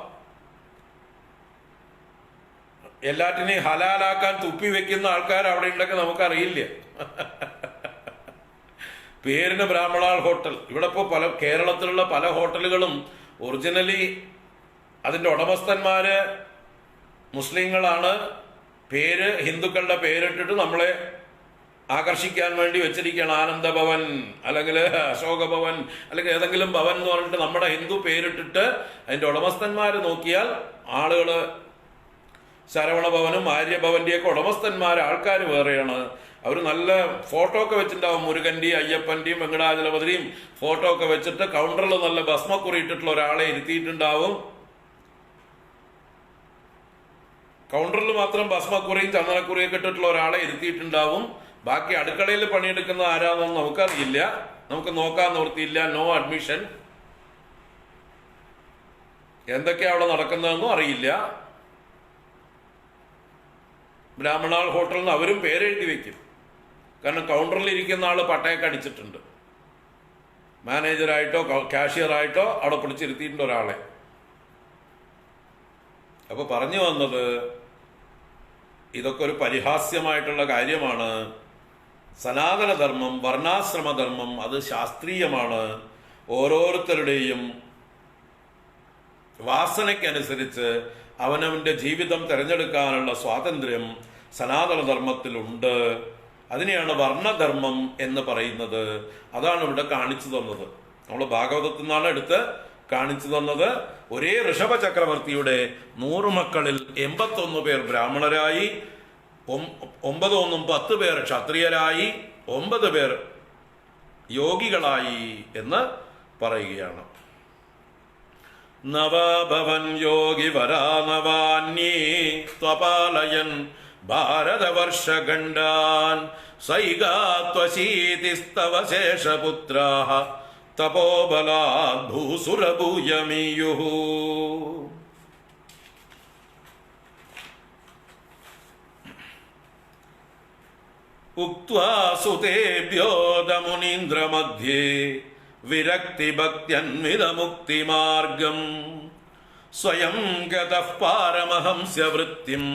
എല്ലാറ്റിനെയും ഹലാലാക്കാൻ തുപ്പി വെക്കുന്ന ആൾക്കാർ അവിടെ ഉണ്ടെങ്കിൽ നമുക്കറിയില്ല. പേരിന് ബ്രാഹ്മണാൾ ഹോട്ടൽ. ഇവിടെ ഇപ്പോൾ കേരളത്തിലുള്ള പല ഹോട്ടലുകളും ഒറിജിനലി അതിന്റെ ഉടമസ്ഥന്മാര് മുസ്ലിങ്ങളാണ്. പേര് ഹിന്ദുക്കളുടെ പേരിട്ടിട്ട് നമ്മളെ ആകർഷിക്കാൻ വേണ്ടി വെച്ചിരിക്കുകയാണ്. ആനന്ദഭവൻ അല്ലെങ്കിൽ അശോക ഭവൻ അല്ലെങ്കിൽ ഏതെങ്കിലും ഭവൻ എന്ന് പറഞ്ഞിട്ട് നമ്മുടെ ഹിന്ദു പേരിട്ടിട്ട് അതിന്റെ ഉടമസ്ഥന്മാര് നോക്കിയാൽ ആളുകള് ശരവണ ഭവനും ആര്യഭവന്റെയൊക്കെ ഉടമസ്ഥന്മാർ ആൾക്കാർ വേറെയാണ്. അവർ നല്ല ഫോട്ടോ ഒക്കെ വെച്ചിട്ടുണ്ടാവും. മുരുകന്റെയും അയ്യപ്പന്റെയും വെങ്കടാചലപതിയും ഫോട്ടോ ഒക്കെ വെച്ചിട്ട് കൗണ്ടറിൽ നല്ല ഭസ്മക്കുറി ഇട്ടിട്ടുള്ള ഒരാളെ ഇരുത്തിയിട്ടുണ്ടാവും. കൗണ്ടറിൽ മാത്രം ഭസ്മക്കുറിയും ചന്ദനക്കുറിയൊക്കെ ഇട്ടിട്ടുള്ള ഒരാളെ ഇരുത്തിയിട്ടുണ്ടാവും. ബാക്കി അടുക്കളയിൽ പണിയെടുക്കുന്ന ആരാന്നൊന്നും നമുക്കറിയില്ല, നമുക്ക് നോക്കാൻ നിവൃത്തിയില്ല. No admission. എന്തൊക്കെയാ അവിടെ നടക്കുന്നതെന്നും അറിയില്ല. ബ്രാഹ്മണാൾ ഹോട്ടലിൽ നിന്ന് അവരും പേരെഴുതി വെക്കും. കാരണം കൗണ്ടറിൽ ഇരിക്കുന്ന ആള് പട്ടയൊക്കെ അടിച്ചിട്ടുണ്ട്. മാനേജറായിട്ടോ കാഷ്യറായിട്ടോ അവിടെ പിടിച്ചിരുത്തിയിട്ടുണ്ട് ഒരാളെ. അപ്പൊ പറഞ്ഞു വന്നത്, ഇതൊക്കെ ഒരു പരിഹാസ്യമായിട്ടുള്ള കാര്യമാണ്. സനാതനധർമ്മം, വർണ്ണാശ്രമധർമ്മം അത് ശാസ്ത്രീയമാണ്. ഓരോരുത്തരുടെയും വാസനയ്ക്കനുസരിച്ച് അവനവന്റെ ജീവിതം തിരഞ്ഞെടുക്കാനുള്ള സ്വാതന്ത്ര്യം സനാതനധർമ്മത്തിലുണ്ട്. അതിനെയാണ് വർണ്ണധർമ്മം എന്ന് പറയുന്നത്. അതാണ് ഇവിടെ കാണിച്ചു തന്നത്. നമ്മൾ ഭാഗവതത്തിൽ നിന്നാണ് എടുത്ത് കാണിച്ചു തന്നത്. ഒരേ ഋഷഭ ചക്രവർത്തിയുടെ 100 മക്കളിൽ 81 പേർ ബ്രാഹ്മണരായി, 9 പേർ ക്ഷത്രിയരായി, 9 പേർ യോഗികളായി എന്ന് പറയുകയാണ്. നവഭവൻ യോഗി വരാനവാന്യേ ത്വപാലയൻ ഭാരതവർഷഖണ്ഡാൻ സൈഗാത്വശീതിസ്തവ ശേഷപുത്രാഃ തപോബലാദ് ഭൂസുരഭൂയമീയുഃ. ഉക്ത്വാ സുതേഭ്യോദമുനീന്ദ്രമധ്യേ വിരക്തിഭക്ത്യന്വിതമുക്തിമാർഗം സ്വയം ഗതഃ പാരമഹംസ്യവൃത്തിം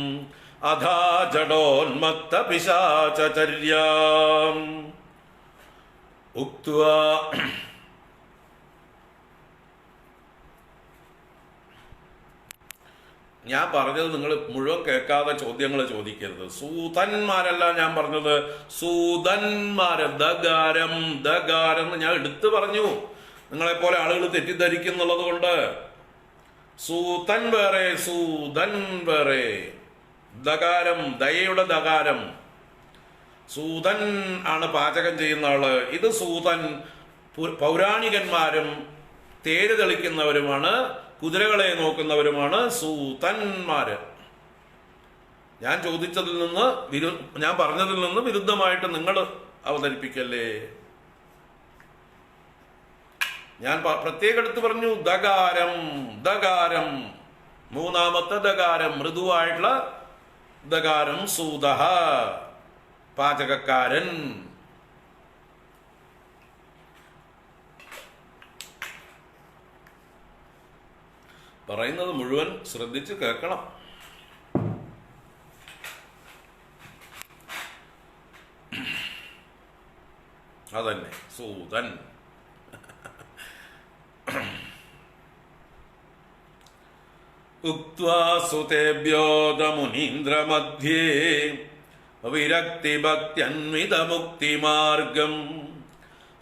അധാ ജഡോന്മത്ത പിശാചചര്യാം. ഉക്ത്വാ ഞാൻ പറഞ്ഞത് നിങ്ങൾ മുഴുവൻ കേൾക്കാതെ ചോദ്യങ്ങൾ ചോദിക്കരുത്. സൂതന്മാരല്ല ഞാൻ പറഞ്ഞത്, സൂതന്മാര്. ദകാരം ദകാരം എന്ന് ഞാൻ എടുത്തു പറഞ്ഞു. നിങ്ങളെപ്പോലെ ആളുകൾ തെറ്റിദ്ധരിക്കുന്നുള്ളത് കൊണ്ട്. സൂതൻ വേറെ, സൂതൻ വേറെ. ദകാരം, ദയയുടെ ദകാരം. സൂതൻ ആണ് പാചകം ചെയ്യുന്ന ആള്. ഇത് സൂതൻ പൗരാണികന്മാരും തേര് തെളിക്കുന്നവരുമാണ്, കുതിരകളെ നോക്കുന്നവരുമാണ് സൂതന്മാര്. ഞാൻ ചോദിച്ചതിൽ നിന്ന് ഞാൻ പറഞ്ഞതിൽ നിന്ന് വിരുദ്ധമായിട്ട് നിങ്ങൾ അവതരിപ്പിക്കല്ലേ. ഞാൻ പ്രത്യേകം എടുത്ത് പറഞ്ഞു ദകാരം ദകാരം. മൂന്നാമത്തെ ദകാരം മൃദുവായിട്ടുള്ള ദകാരം. സൂതഃ പാചകക്കാരൻ. പറയുന്നത് മുഴുവൻ ശ്രദ്ധിച്ച് കേൾക്കണം. അതന്നെ സൂതൻ. ഉക്ത്വാ സുതേഭ്യോദമുനീന്ദ്രമധ്യേ വിരക്തിഭക്ത്യന്വിതമുക്തിമാർഗം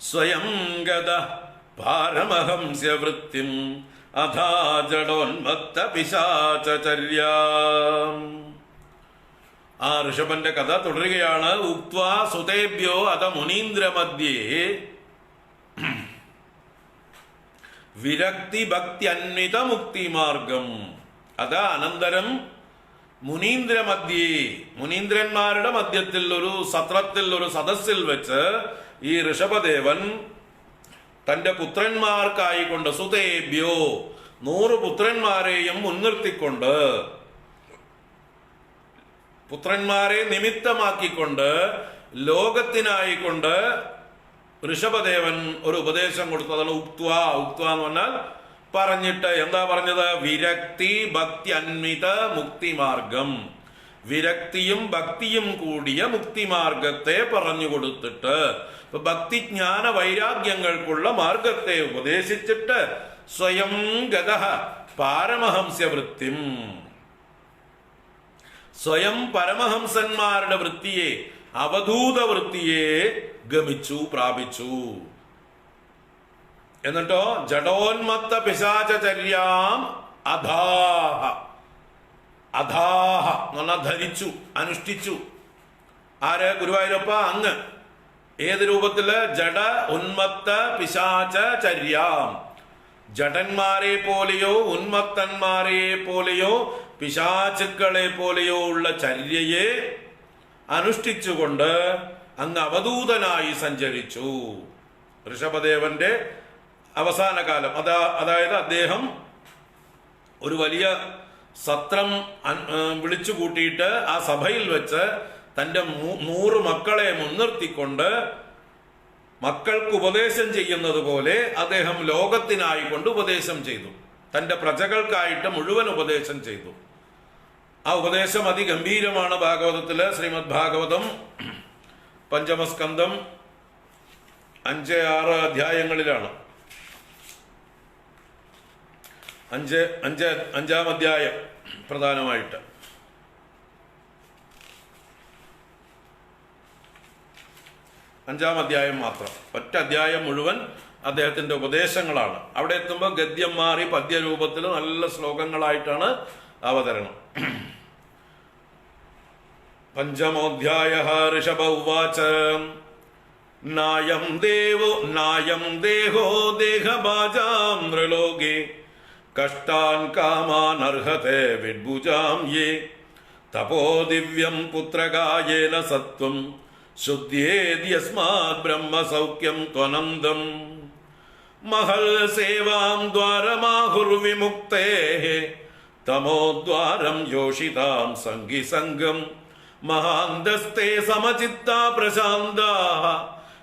സ്വയം ഗതഃ പാരമഹംസ്യവൃത്തിം അഥാ ജഡോന്മത്ത പിശാചചര്യാം. ആ ഋഷഭന്റെ കഥ തുടരുകയാണ്. ഉക്ത്വാ സുതേഭ്യോ അത മുനീന്ദ്രമധ്യേ വിരക്തിഭക്ത്യന്വിത മുക്തിമാർഗം. അത് അനന്തരം മുനീന്ദ്രമധ്യേ, മുനീന്ദ്രന്മാരുടെ മധ്യത്തിൽ ഒരു സത്രത്തിൽ, ഒരു സദസ്സിൽ വെച്ച് ഈ ഋഷഭദേവൻ തന്റെ പുത്രന്മാർക്കായിക്കൊണ്ട് സുതേഭ്യോ 100 പുത്രന്മാരെയും മുൻനിർത്തിക്കൊണ്ട്, പുത്രന്മാരെ നിമിത്തമാക്കിക്കൊണ്ട്, ലോകത്തിനായിക്കൊണ്ട് ഋഷഭദേവൻ ഒരു ഉപദേശം കൊടുത്തതാണ് ഉക്ത്വ. ഉക്ത്വ എന്ന് പറഞ്ഞാൽ പറഞ്ഞിട്ട്. എന്താ പറഞ്ഞത്? വിരക്തി ഭക്തി അന്വിത മുക്തിമാർഗം. വിരക്തിയും ഭക്തിയും കൂടിയ മുക്തിമാർഗത്തെ പറഞ്ഞു കൊടുത്തിട്ട്, ഭക്തിജ്ഞാന വൈരാഗ്യങ്ങൾക്കുള്ള മാർഗത്തെ ഉപദേശിച്ചിട്ട് സ്വയം ഗതഃ പാരമഹംസ്യവൃത്തിം, സ്വയം പരമഹംസന്മാരുടെ വൃത്തിയെ, അവധൂത വൃത്തിയെ ഗമിച്ചു, പ്രാപിച്ചു. എന്നിട്ടോ ജഡോന്മത്ത പിശാചചര്യാം അധാഹ. അധാഹ എന്ന് പറഞ്ഞാൽ ധരിച്ചു, അനുഷ്ഠിച്ചു. ആര്? ഗുരുവായൂരപ്പ അങ്ങ്. ഏത് രൂപത്തില്? ജഡ ഉന്മത്ത പിശാചചര്യാം. ജഡന്മാരെ പോലെയോ ഉന്മത്തന്മാരെ പോലെയോ പിശാചുക്കളെ പോലെയോ ഉള്ള ചര്യയെ അനുഷ്ഠിച്ചുകൊണ്ട് അങ്ങ് അവധൂതനായി സഞ്ചരിച്ചു. ഋഷഭദേവന്റെ അവസാന കാലം, അതായത് അദ്ദേഹം ഒരു വലിയ സത്രം വിളിച്ചു കൂട്ടിയിട്ട് ആ സഭയിൽ വെച്ച് തൻ്റെ 100 മക്കളെ മുൻനിർത്തിക്കൊണ്ട് മക്കൾക്ക് ഉപദേശം ചെയ്യുന്നത് പോലെ അദ്ദേഹം ലോകത്തിനായിക്കൊണ്ട് ഉപദേശം ചെയ്തു. തൻ്റെ പ്രജകൾക്കായിട്ട് മുഴുവൻ ഉപദേശം ചെയ്തു. ആ ഉപദേശം അതിഗംഭീരമാണ്. ഭാഗവതത്തില് ശ്രീമദ് ഭാഗവതം പഞ്ചമസ്കന്ധം 5-6 അധ്യായങ്ങളിലാണ്. 5-5 അധ്യായം പ്രധാനമായിട്ട്. 5 അധ്യായം മാത്രം, ഒറ്റ അധ്യായം മുഴുവൻ അദ്ദേഹത്തിന്റെ ഉപദേശങ്ങളാണ്. അവിടെ എത്തുമ്പോൾ ഗദ്യം മാറി പദ്യരൂപത്തിൽ നല്ല ശ്ലോകങ്ങളായിട്ടാണ് അവതരണം. പഞ്ചമോധ്യായ ഋഷഭ ഉവാച നായം ദേഹോ ദേഹഭാജാം നൃലോകേ കഷ്ടാൻ കാമാൻ അർഹത്തെ വിഡ്ഭുജാം യേ തപോ ദിവ്യം പുത്രകായേന സത്വം ശുദ്ധ്യേദ്യസ്മാത് ബ്രഹ്മസൗഖ്യം ത്വനന്ദം മഹൽ സേവാം ദ്വാരമാഹുർവിമുക്തേഃ തമോദ്വാരം യോഷിതാം സംഗി സംഗം മഹാന്തസ്തേ സമചിത്താ പ്രശാന്താഃ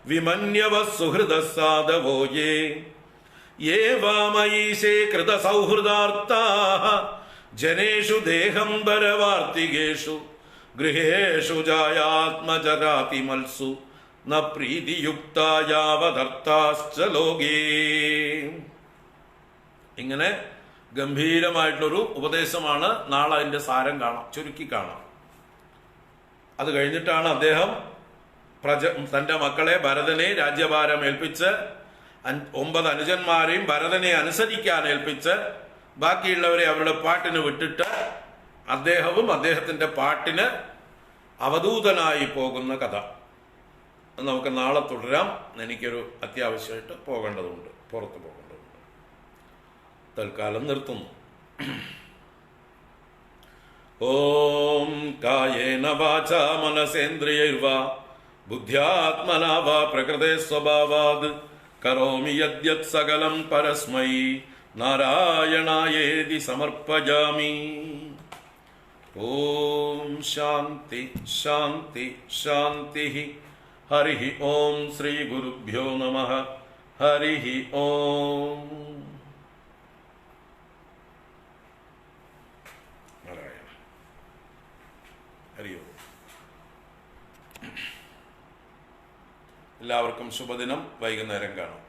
വിമന്യവഃ സുഹൃദഃ സാധവോ യേ വാമയീശേ കൃതസൗഹൃദാർത്താഃ ജനേഷു ദേഹംബരവാർത്തികേഷു ഗൃഹേഷു ജായാത്മജരാതിമൽസു ന പ്രീതിയുക്തായാവദർത്ഥാശ്ച ലോകേ. ഇങ്ങനെ ഗംഭീരമായിട്ടുള്ളൊരു ഉപദേശമാണ്. നാളെ അതിന്റെ സാരം കാണാം, ചുരുക്കി കാണാം. അത് കഴിഞ്ഞിട്ടാണ് അദ്ദേഹം തന്റെ മക്കളെ ഭരതനെ രാജ്യഭാരം ഏൽപ്പിച്ച് 9 അനുജന്മാരെയും ഭരതനെ അനുസരിക്കാൻ ഏൽപ്പിച്ച് ബാക്കിയുള്ളവരെ അവരുടെ പാട്ടിന് വിട്ടിട്ട് അദ്ദേഹവും അദ്ദേഹത്തിന്റെ പാട്ടിന് അവധൂതനായി പോകുന്ന കഥ നമുക്ക് നാളെ തുടരാം. എനിക്കൊരു അത്യാവശ്യമായിട്ട് പോകേണ്ടതുണ്ട്, പുറത്തു പോകേണ്ടതുണ്ട്. തൽക്കാലം നിർത്തുന്നു. ഓം കായേന വാചാ മനസേന്ദ്രിയൈർവാ ബുദ്ധ്യാത്മനാ വാ പ്രകൃതേ സ്വഭാവാത് കരോമി യദ്യത് സകലം പരസ്മൈ നാരായണായേതി സമർപ്പയാമി. ഓം ശാന്തി ശാന്തി ശാന്തി. ഹരി ഓം ശ്രീ ഗുരുഭ്യോ നമഃ. ഹരി ഓം. നാരായണ. ഹരി ഓം. എല്ലാവർക്കും ശുഭദിനം. വൈകുന്നേരം കാണാം.